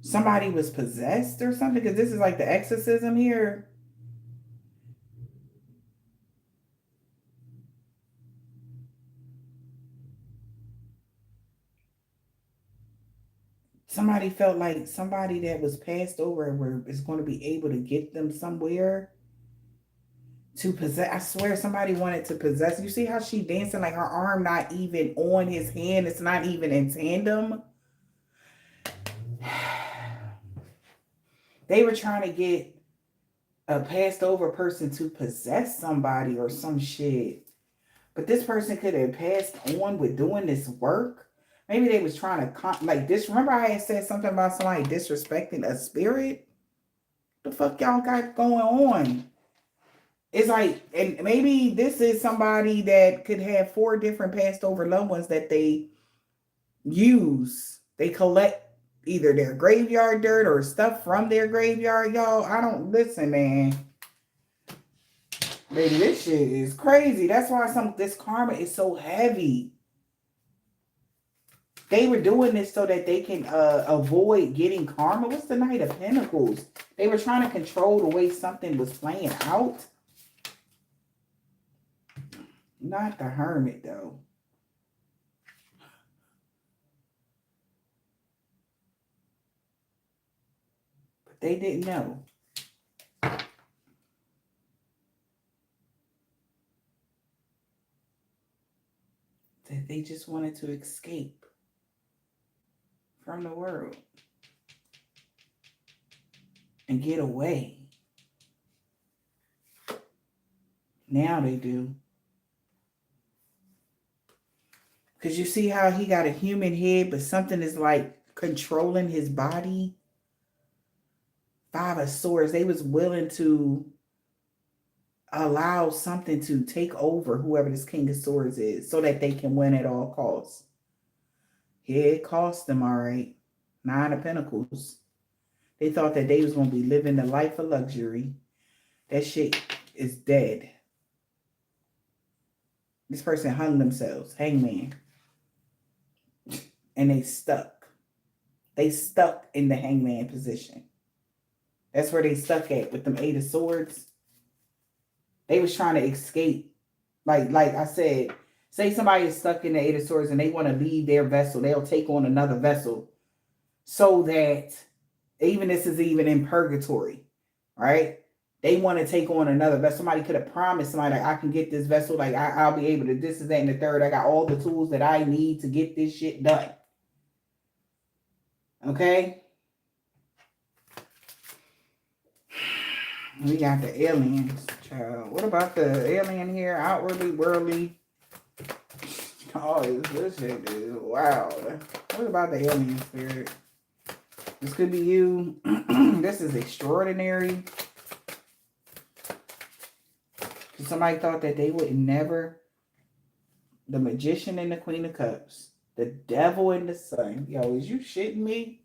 Somebody was possessed or something, because this is like the exorcism here. Somebody felt like somebody that was passed over is going to be able to get them somewhere to possess. I swear somebody wanted to possess. You see how she dancing, like her arm not even on his hand. It's not even in tandem. They were trying to get a passed over person to possess somebody or some shit. But this person could have passed on with doing this work. Maybe they was trying to, like this. Remember I had said something about somebody disrespecting a spirit? The fuck y'all got going on? It's like, and maybe this is somebody that could have 4 different passed over loved ones that they use. They collect either their graveyard dirt or stuff from their graveyard, y'all. I don't, listen, man. Baby, this shit is crazy. That's why this karma is so heavy. They were doing this so that they can avoid getting karma. What's the Knight of Pentacles? They were trying to control the way something was playing out. Not the Hermit, though. But they didn't know. That they just wanted to escape from the world and get away. Now they do. Because you see how he got a human head, but something is like controlling his body. Five of Swords. They was willing to allow something to take over whoever this King of Swords is so that they can win at all costs. Yeah, it cost them, all right. Nine of Pentacles. They thought that they was going to be living the life of luxury. That shit is dead. This person hung themselves. Hangman. And they stuck. They stuck in the hangman position. That's where they stuck at with them Eight of Swords. They was trying to escape. Like I said, say somebody is stuck in the Eight of Swords and they want to leave their vessel. They'll take on another vessel. So that, even this is even in purgatory, right? They want to take on another vessel. Somebody could have promised somebody, like, I can get this vessel. Like, I'll be able to this, that, and the third. I got all the tools that I need to get this shit done. Okay? We got the aliens, child. What about the alien here? Outwardly, worldly. Oh, this shit is wild. What about the alien spirit? This could be you. This is extraordinary. Somebody thought that they would never. The Magician and the Queen of Cups. The Devil and the Sun. Yo, is you shitting me?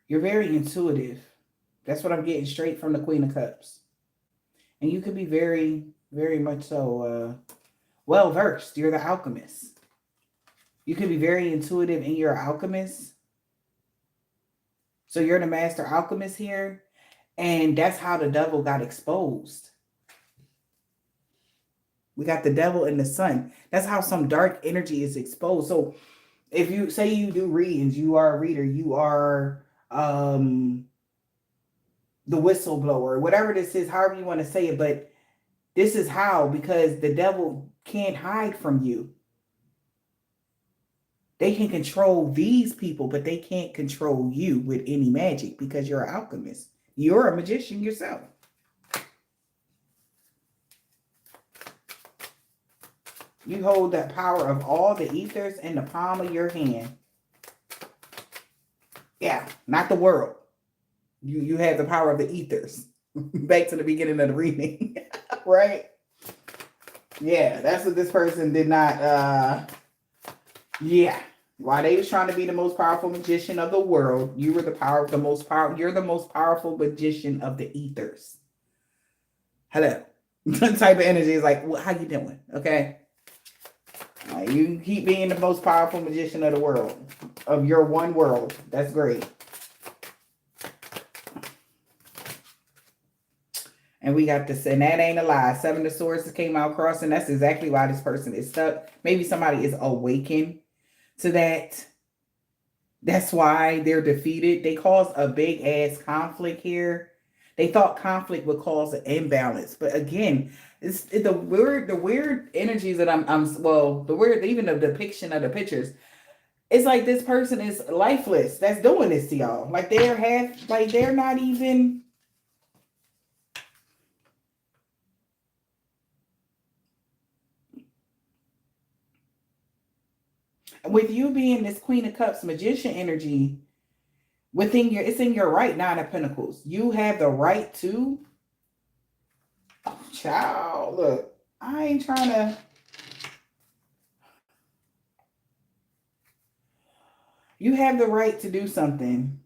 You're very intuitive. That's what I'm getting straight from the Queen of Cups. And you could be very, very much so well-versed. You're the alchemist. You could be very intuitive and you're an alchemist. So you're the master alchemist here. And that's how the devil got exposed. We got the devil and the sun. That's how some dark energy is exposed. So if you say you do readings, you are a reader, you are the whistleblower, whatever this is, however you want to say it, but this is how, because the devil can't hide from you. They can control these people, but they can't control you with any magic because you're an alchemist. You're a magician yourself. You hold that power of all the ethers in the palm of your hand. Yeah, not the world. You have the power of the ethers. Back to the beginning of the reading. Right? Yeah, that's what this person did not yeah. While they was trying to be the most powerful magician of the world, you were you're the most powerful magician of the ethers. Hello. That type of energy is like, well, how you doing? Okay. You keep being the most powerful magician of the world, of your one world. That's great. And we got this, and that ain't a lie. Seven of Swords came out crossing. That's exactly why this person is stuck. Maybe somebody is awakened to that. That's why they're defeated. They caused a big ass conflict here. They thought conflict would cause an imbalance, but again, it's the weird energies that the weird, even the depiction of the pictures. It's like this person is lifeless that's doing this to y'all. Like they're not even. With you being this Queen of Cups magician energy, it's in your right, Nine of Pentacles. You have the right to. Oh, child, look, I ain't trying to. You have the right to do something.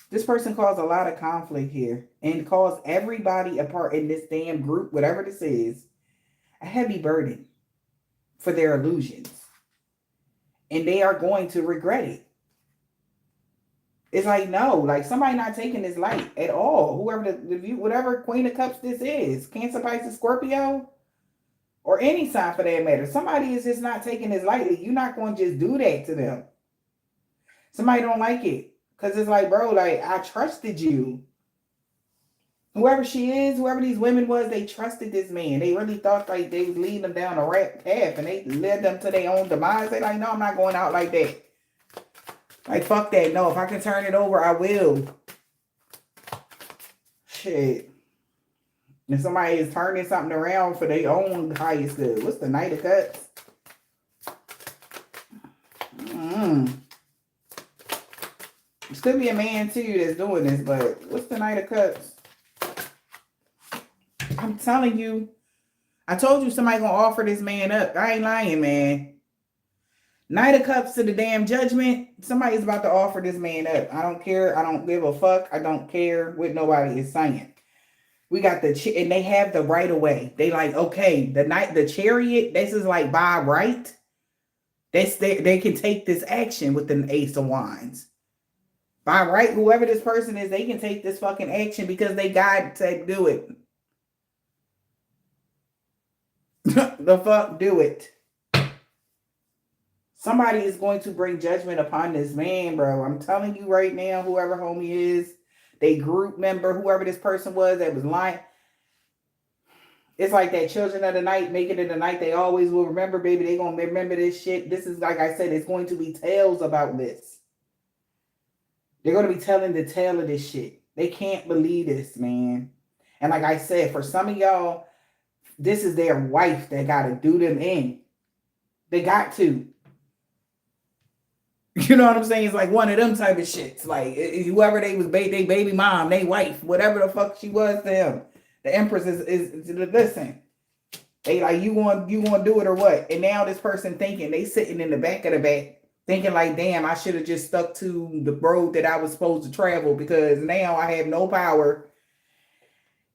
This person caused a lot of conflict here and caused everybody apart in this damn group, whatever this is, a heavy burden for their illusions. And they are going to regret it. It's like, no, like somebody not taking this light at all. Whoever whatever Queen of Cups this is, Cancer, Pisces, Scorpio, or any sign for that matter. Somebody is just not taking this lightly. You're not going to just do that to them. Somebody don't like it. Because it's like, bro, like, I trusted you. Whoever she is, whoever these women was, they trusted this man. They really thought like they was leading them down a right path and they led them to their own demise. They like, no, I'm not going out like that. Like, fuck that. No, if I can turn it over, I will. Shit. And somebody is turning something around for their own highest good. What's the Knight of Cups? This could be a man too that's doing this, but what's the Knight of Cups? I'm telling you, I told you somebody gonna offer this man up. I ain't lying, man. Knight of Cups to the damn Judgment. Somebody's about to offer this man up. I don't care. I don't give a fuck. I don't care what nobody is saying. We got the and they have the right of way. They like, okay, the Chariot. This is like by right. They can take this action with the Ace of Wands. By right, whoever this person is, they can take this fucking action because they got to do it. The fuck do it. Somebody is going to bring judgment upon this man, bro. I'm telling you right now, whoever homie is, they group member, whoever this person was that was lying. It's like that Children of the Night, making it a night they always will remember, baby. They gonna remember this shit. This is, like I said, it's going to be tales about this. They're going to be telling the tale of this shit. They can't believe this, man. And like I said, for some of y'all, this is their wife that got to do them in. They got to. You know what I'm saying? It's like one of them type of shits. Like whoever they was, they baby mom, they wife, whatever the fuck she was to him. The Empress is listen. They like, you want to do it or what? And now this person thinking, they sitting in the back of the back thinking like, damn, I should have just stuck to the road that I was supposed to travel because now I have no power.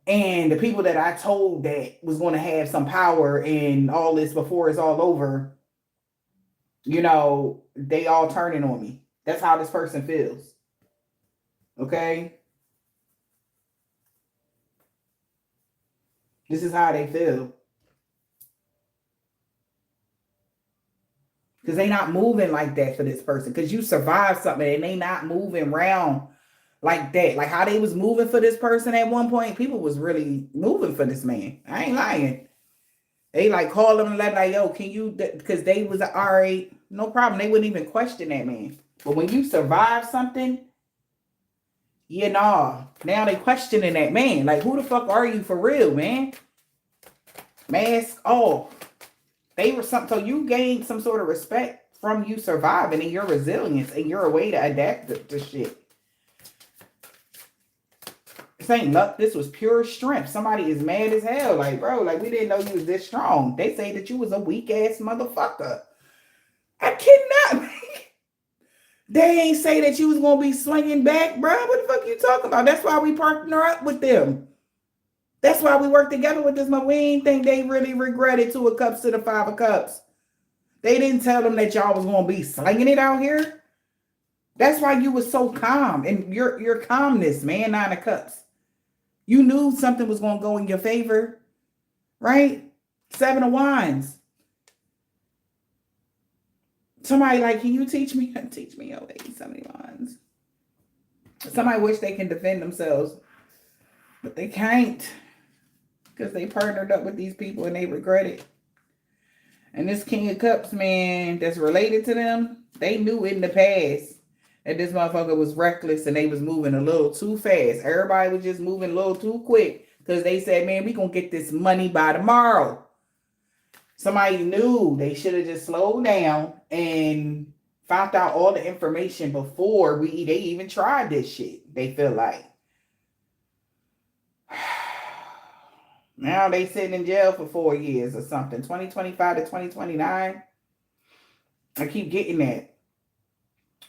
And the people that I told that was going to have some power and all this before it's all over, you know, they all turning on me. That's how this person feels. Okay? This is how they feel. Because they not moving like that for this person. Because you survived something and they not moving around like that. Like how they was moving for this person at one point. People was really moving for this man. I ain't lying. They like call them and let like, yo, can you, because they was all right, no problem. They wouldn't even question that man. But when you survive something, you know, now they questioning that man. Like, who the fuck are you for real, man? Mask off. They were something, so you gained some sort of respect from you surviving and your resilience and your way to adapt to shit. This ain't luck. This was pure strength. Somebody is mad as hell. Like, bro, like we didn't know you was this strong. They say that you was a weak ass motherfucker. I cannot. They ain't say that you was gonna be swinging back, bro. What the fuck you talking about? That's why we partner up with them. That's why we work together with this. We ain't think they really regretted 2 of Cups to the 5 of Cups. They didn't tell them that y'all was gonna be slinging it out here. That's why you was so calm and your calmness, man. 9 of Cups. You knew something was gonna go in your favor, right? 7 of Wands. Somebody like, can you teach me? Teach me your ways, 7 of Wands. Somebody wish they can defend themselves, but they can't. Because they partnered up with these people and they regret it. And this King of Cups, man, that's related to them, they knew in the past that this motherfucker was reckless and they was moving a little too fast. Everybody was just moving a little too quick because they said, man, we going to get this money by tomorrow. Somebody knew they should have just slowed down and found out all the information before they even tried this shit. They feel like. Now they sitting in jail for 4 years or something. 2025 to 2029. I keep getting that.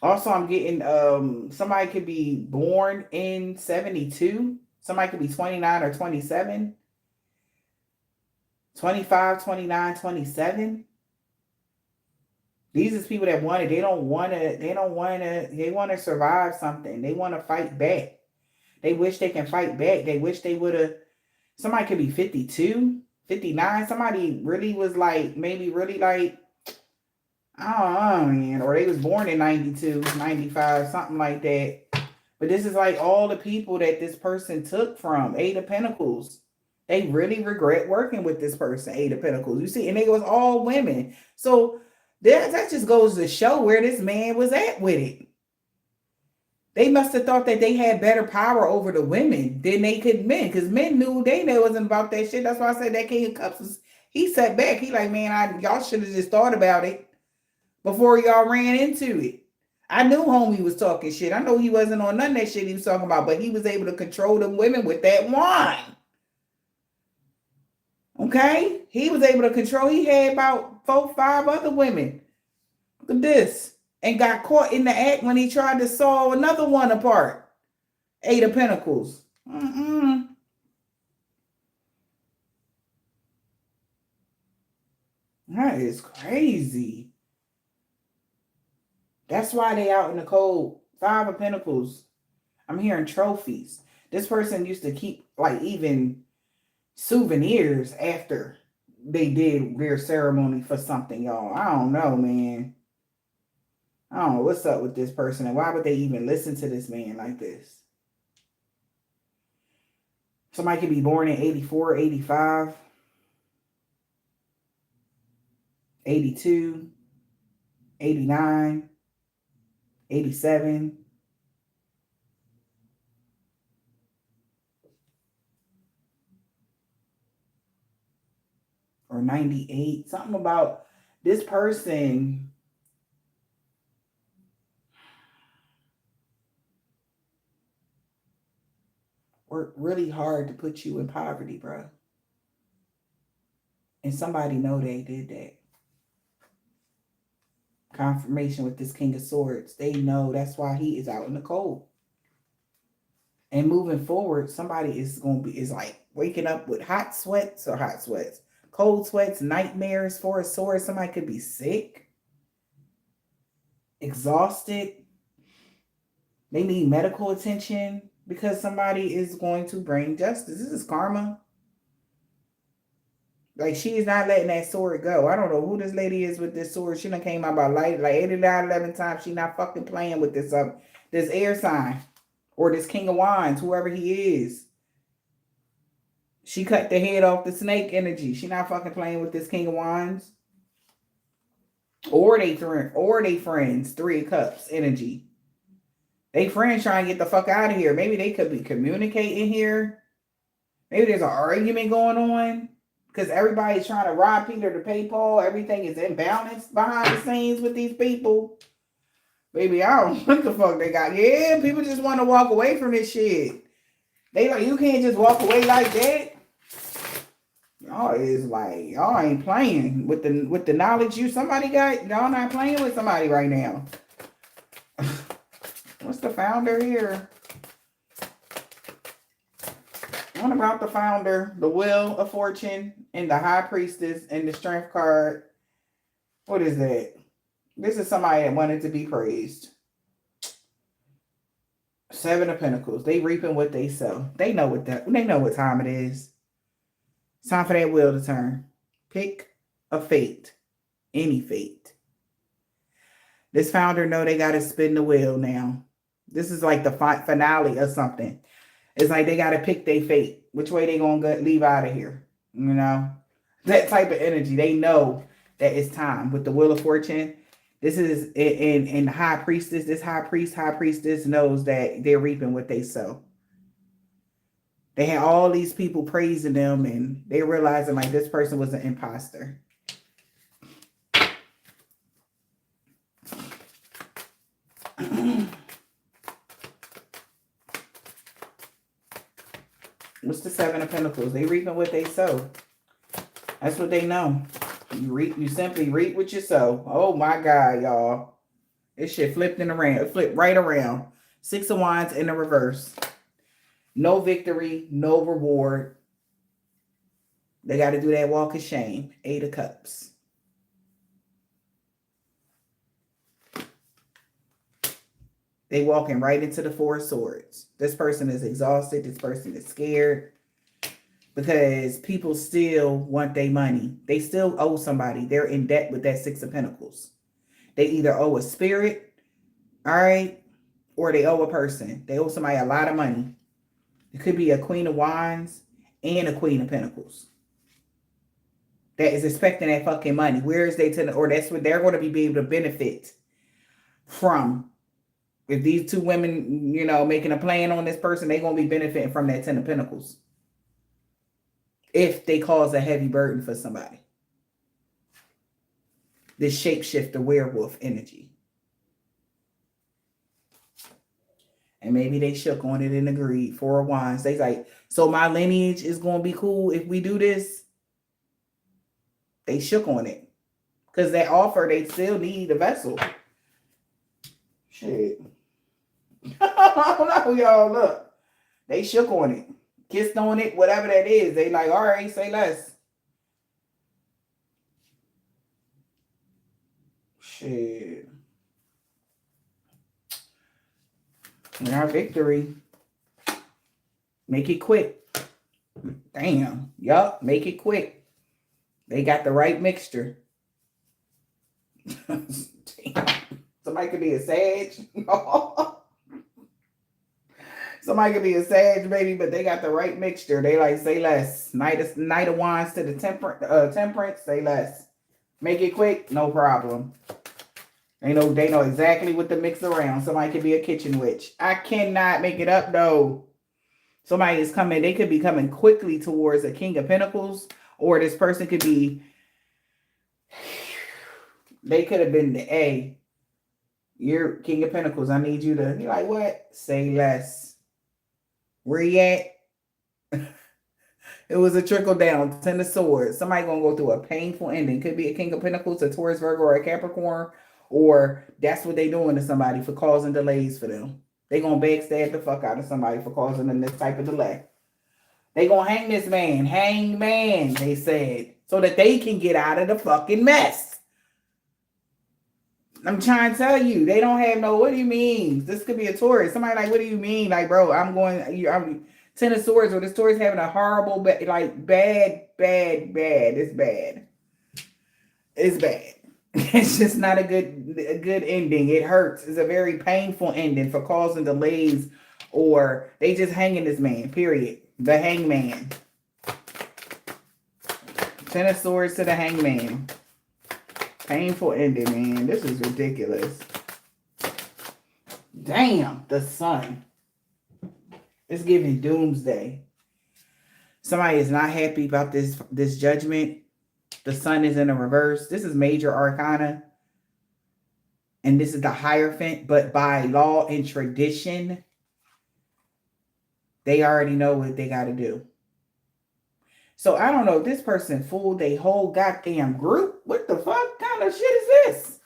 Also, I'm getting somebody could be born in 72. Somebody could be 29 or 27. 25, 29, 27. These is people that want it. They want to survive something. They want to fight back. They wish they can fight back. They wish they would have. Somebody could be 52, 59. Somebody really was like, maybe really like, I don't know, man. Or they was born in 92, 95, something like that. But this is like all the people that this person took from. Eight of Pentacles. They really regret working with this person, Eight of Pentacles. You see, and it was all women. So that just goes to show where this man was at with it. They must have thought that they had better power over the women than they could men, because men knew they knew it wasn't about that shit. That's why I said that King of Cups was, he sat back. He like, man, y'all should have just thought about it before y'all ran into it. I knew homie was talking shit. I know he wasn't on none of that shit he was talking about, but he was able to control them women with that wine. Okay? He was able to control. He had about 4, 5 other women. Look at this. And got caught in the act when he tried to saw another one apart. Eight of Pentacles. That is crazy. That's why they out in the cold. 5 of Pentacles. I'm hearing trophies. This person used to keep like even souvenirs after they did their ceremony for something, y'all. I don't know, man. I don't know what's up with this person and why would they even listen to this man like this? Somebody could be born in 84, 85, 82, 89, 87. Or 98. Something about this person worked really hard to put you in poverty, bro. And somebody know they did that. Confirmation with this King of Swords. They know that's why he is out in the cold. And moving forward, somebody is like waking up with hot sweats, cold sweats, nightmares for a sword. Somebody could be sick, exhausted. They need medical attention because somebody is going to bring justice. This is karma. Like, she is not letting that sword go. I don't know who this lady is with this sword. She done came out by light like 89, 11 times. She not fucking playing with this air sign or this King of Wands, whoever he is. She cut the head off the snake energy. She not fucking playing with this King of Wands. Or they friends, 3 of Cups energy. They friends trying to get the fuck out of here. Maybe they could be communicating here. Maybe there's an argument going on because everybody's trying to rob Peter to pay Paul. Everything is imbalanced behind the scenes with these people. Baby, I don't know what the fuck they got. Yeah, people just want to walk away from this shit. They like, you can't just walk away like that. Y'all is like, y'all ain't playing with the knowledge somebody got. Y'all not playing with somebody right now. What's the founder here? What about the founder? The Wheel of Fortune and the High Priestess and the Strength card. What is that? This is somebody that wanted to be praised. 7 of Pentacles. They reaping what they sow. They know what time it is. It's time for that wheel to turn. Pick a fate. Any fate. This founder know they got to spin the wheel now. This is like the finale of something. It's like they got to pick their fate. Which way they going to leave out of here. You know? That type of energy. They know that it's time. With the Wheel of Fortune, this is in the High Priestess. This High Priestess knows that they're reaping what they sow. They had all these people praising them and they realizing like this person was an imposter. What's the 7 of Pentacles? They reaping what they sow. That's what they know. You simply reap what you sow. Oh my God, y'all. This shit flipped around. It flipped right around. 6 of Wands in the reverse. No victory, no reward. They got to do that walk of shame. 8 of Cups. They walking right into the Four of Swords. This person is exhausted. This person is scared because people still want their money. They still owe somebody. They're in debt with that Six of Pentacles. They either owe a spirit, all right, or they owe a person. They owe somebody a lot of money. It could be a Queen of Wands and a Queen of Pentacles that is expecting that fucking money. Where is they to, or that's what they're going to be able to benefit from. If these two women, making a plan on this person, they're going to be benefiting from that Ten of Pentacles. If they cause a heavy burden for somebody. This shapeshifter werewolf energy. And maybe they shook on it and agreed. Four of Wands. They like, so my lineage is going to be cool if we do this. They shook on it. Because that offer, they still need a vessel. Shit. I don't know, y'all. Look. They shook on it. Kissed on it. Whatever that is. They like, all right, say less. Shit. And our victory. Make it quick. Damn. Yup. Make it quick. They got the right mixture. Damn. Somebody could be a sage. Somebody could be a sage, baby, but they got the right mixture. They like, say less. Knight of Wands to the temperance. Say less. Make it quick. No problem. They know exactly what to mix around. Somebody could be a kitchen witch. I cannot make it up, though. Somebody is coming. They could be coming quickly towards a King of Pentacles. Or this person could be... They could have been the A. You're King of Pentacles. I need you to... You're like, what? Say less. Where you at? It was a trickle down. Ten of Swords. Somebody going to go through a painful ending. Could be a King of Pentacles, a Taurus, Virgo, or a Capricorn. Or that's what they doing to somebody for causing delays for them. They going to backstab the fuck out of somebody for causing them this type of delay. They going to hang this man. Hang man, they said. So that they can get out of the fucking mess. I'm trying to tell you. They don't have no, what do you mean? This could be a Taurus. Somebody like, what do you mean? Like, bro, I'm Ten of Swords, or this Taurus having a horrible, bad. It's bad. It's bad. It's just not a good ending. It hurts. It's a very painful ending for causing delays, or they just hanging this man, period. The hangman. Ten of Swords to the hangman. Painful ending, man. This is ridiculous. Damn, the sun. It's giving doomsday. Somebody is not happy about this judgment. The sun is in a reverse. This is major arcana. And this is the Hierophant. But by law and tradition, they already know what they got to do. So I don't know if this person fooled a whole goddamn group. What the fuck kind of shit is this?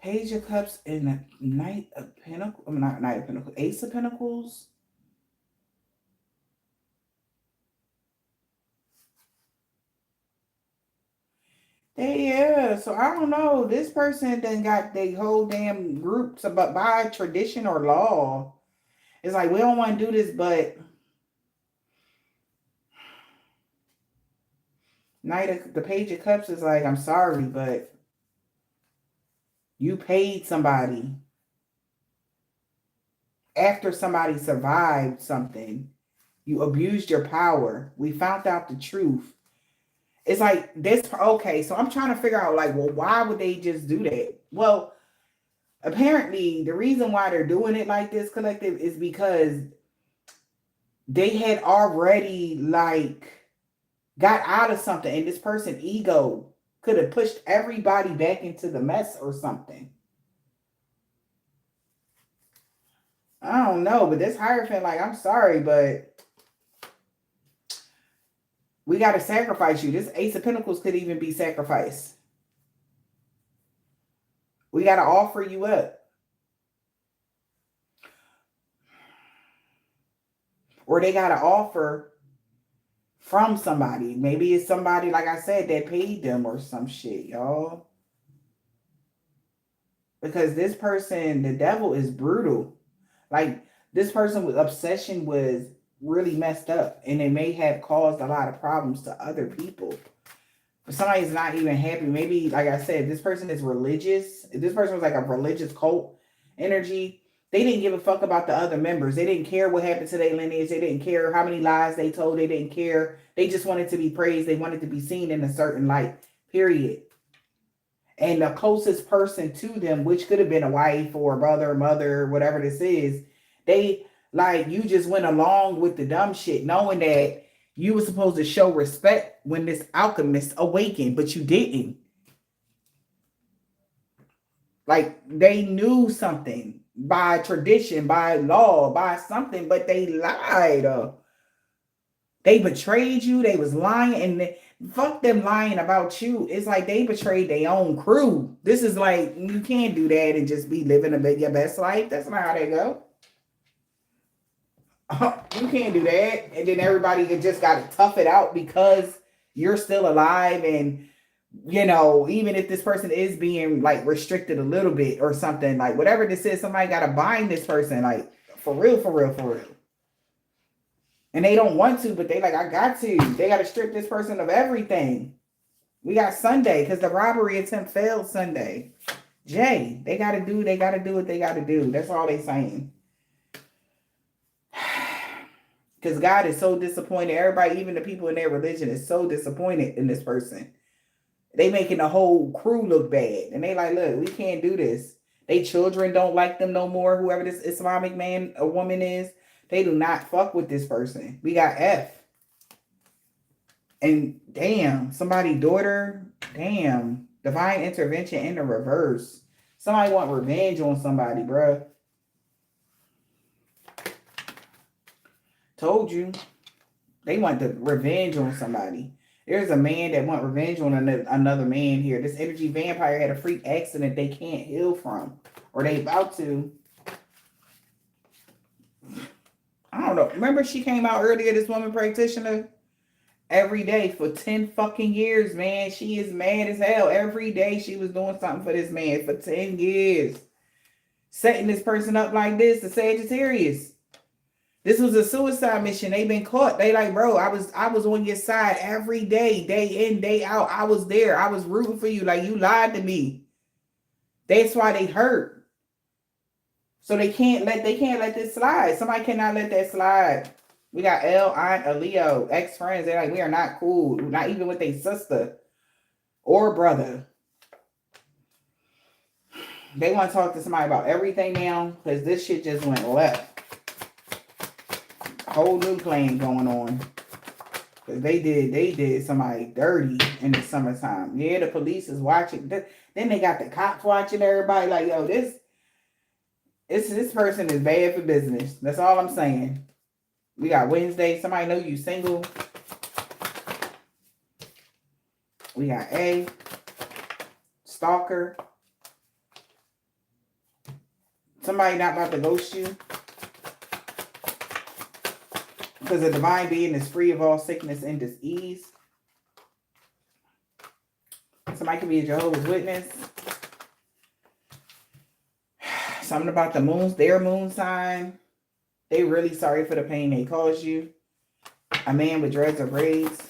Page of Cups and the Knight of Pentacles. I'm not Knight of Pentacles. Ace of Pentacles. Yeah, so I don't know. This person then got the whole damn groups about by tradition or law. It's like, we don't want to do this, but the Page of Cups is like, I'm sorry, but you paid somebody after somebody survived something. You abused your power. We found out the truth. It's like this. Okay, so I'm trying to figure out, like, well, why would they just do that? Well, apparently the reason why they're doing it like this, collective, is because they had already, like, got out of something, and this person's ego could have pushed everybody back into the mess or something. I don't know, but this Hierophant, like, I'm sorry, but we got to sacrifice you. This Ace of Pentacles could even be sacrificed. We got to offer you up. Or they got to offer from somebody. Maybe it's somebody, like I said, that paid them or some shit, y'all. Because this person, the devil is brutal. Like, this person with obsession was really messed up, and it may have caused a lot of problems to other people. But somebody's not even happy. Maybe, like I said, this person is religious. If this person was like a religious cult energy, they didn't give a fuck about the other members. They didn't care what happened to their lineage. They didn't care how many lies they told. They didn't care. They just wanted to be praised. They wanted to be seen in a certain light, period. And the closest person to them, which could have been a wife or a brother, mother, whatever this is, they, like, you just went along with the dumb shit, knowing that you were supposed to show respect when this alchemist awakened, but you didn't. Like, they knew something by tradition, by law, by something, but they lied. They betrayed you. They was lying, and fuck them lying about you. It's like they betrayed their own crew. This is like, you can't do that and just be living your best life. That's not how they go. You can't do that. And then everybody just got to tough it out because you're still alive. And, you know, even if this person is being like restricted a little bit or something, like whatever this is, somebody got to bind this person. Like, for real, for real, for real. And they don't want to, but they like, I got to. They got to strip this person of everything. We got Sunday because the robbery attempt failed Sunday. Jay, they got to do what they got to do. That's all they saying. Because God is so disappointed. Everybody, even the people in their religion, is so disappointed in this person. They making the whole crew look bad. And they like, look, we can't do this. They children don't like them no more. Whoever this Islamic man or woman is, they do not fuck with this person. We got F. And damn, somebody's daughter, damn, divine intervention in the reverse. Somebody want revenge on somebody, bruh. Told you. They want the revenge on somebody. There's a man that want revenge on another man here. This energy vampire had a freak accident they can't heal from. Or they about to. I don't know. Remember she came out earlier, this woman practitioner? Every day for 10 fucking years, man. She is mad as hell. Every day she was doing something for this man for 10 years. Setting this person up like this, the Sagittarius. This was a suicide mission. They been caught. They like, bro, I was on your side every day, day in, day out. I was there. I was rooting for you. Like, you lied to me. That's why they hurt. So they can't let this slide. Somebody cannot let that slide. We got L, aunt, a Leo, ex-friends. They're like, we are not cool. Not even with a sister or brother. They want to talk to somebody about everything now because this shit just went left. Whole new plan going on. Because they did somebody dirty in the summertime. Yeah, the police is watching. Then they got the cops watching everybody. Like, yo, this person is bad for business. That's all I'm saying. We got Wednesday. Somebody know you single. We got A. Stalker. Somebody not about to ghost you. Because the divine being is free of all sickness and disease. Somebody could be a Jehovah's Witness. Something about the moons, their moon sign. They really sorry for the pain they caused you. A man with dreads or braids.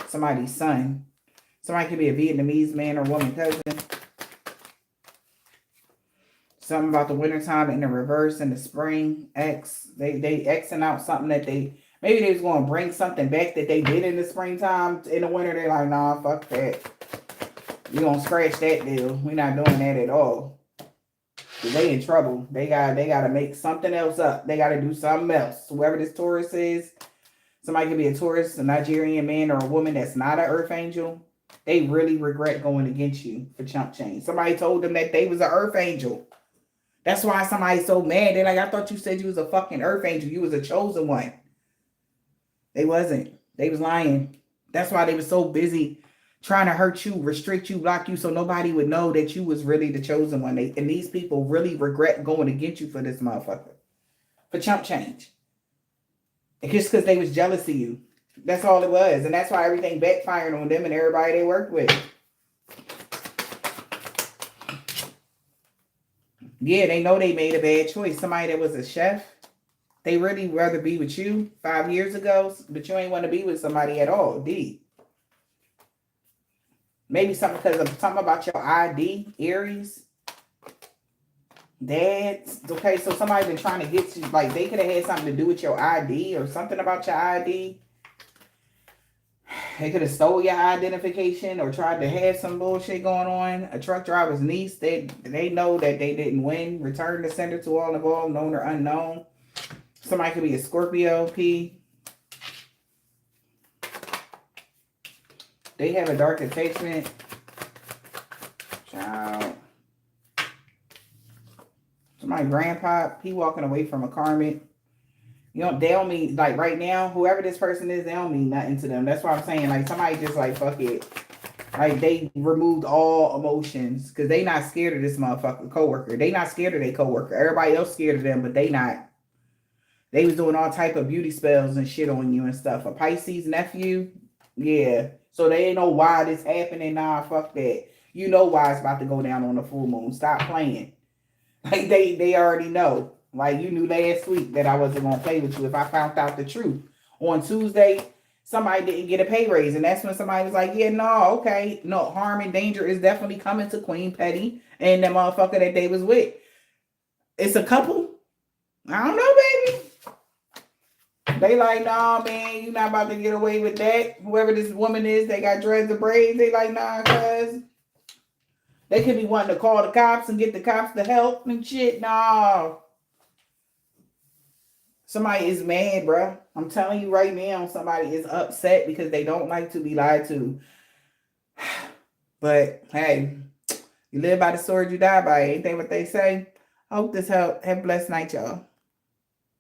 Somebody's son. Somebody could be a Vietnamese man or woman cousin. Something about the wintertime in the reverse in the spring. X. They Xing out something that maybe they was going to bring something back that they did in the springtime. In the winter, they're like, nah, fuck that. We're going to scratch that deal. We're not doing that at all. They in trouble. They got to make something else up. They got to do something else. Whoever this Taurus is, somebody could be a Taurus, a Nigerian man or a woman that's not an earth angel. They really regret going against you for chump change. Somebody told them that they was an earth angel. That's why somebody's so mad. They're like, I thought you said you was a fucking earth angel. You was a chosen one. They wasn't. They was lying. That's why they was so busy trying to hurt you, restrict you, block you, so nobody would know that you was really the chosen one. And these people really regret going against you for this motherfucker. For chump change. And just because they was jealous of you. That's all it was. And that's why everything backfired on them and everybody they worked with. Yeah, they know they made a bad choice. Somebody that was a chef, they really rather be with you 5 years ago, but you ain't want to be with somebody at all. D. Maybe something because of something about your ID, Aries. That's okay. So somebody been trying to get you, like they could have had something to do with your ID or something about your ID. They could have stole your identification or tried to have some bullshit going on. A truck driver's niece, they know that they didn't win. Return the sender to all involved, known or unknown. Somebody could be a Scorpio, P. They have a dark attachment. Child. Somebody grandpa, he walking away from a karmic. You know, they don't mean, like right now, whoever this person is, they don't mean nothing to them. That's what I'm saying. Like somebody just like, fuck it. Like they removed all emotions because they not scared of this motherfucker coworker. They not scared of their coworker. Everybody else scared of them, but they not. They was doing all type of beauty spells and shit on you and stuff. A Pisces nephew, yeah. So they know why this happening. Nah, fuck that. You know why it's about to go down on the full moon. Stop playing. Like they already know. Like you knew last week that I wasn't gonna play with you if I found out the truth. On Tuesday, somebody didn't get a pay raise, and that's when somebody was like, "Yeah, no, okay, no, harm and danger is definitely coming to Queen Petty and the motherfucker that they was with." It's a couple. I don't know, baby. They like, nah, man, you not about to get away with that. Whoever this woman is, they got dreads and braids. They like, nah, cuz. They could be wanting to call the cops and get the cops to help and shit. Nah. Somebody is mad, bro. I'm telling you right now, somebody is upset because they don't like to be lied to. But, hey, you live by the sword, you die by it. Ain't that what they say? I hope this helped. Have a blessed night, y'all.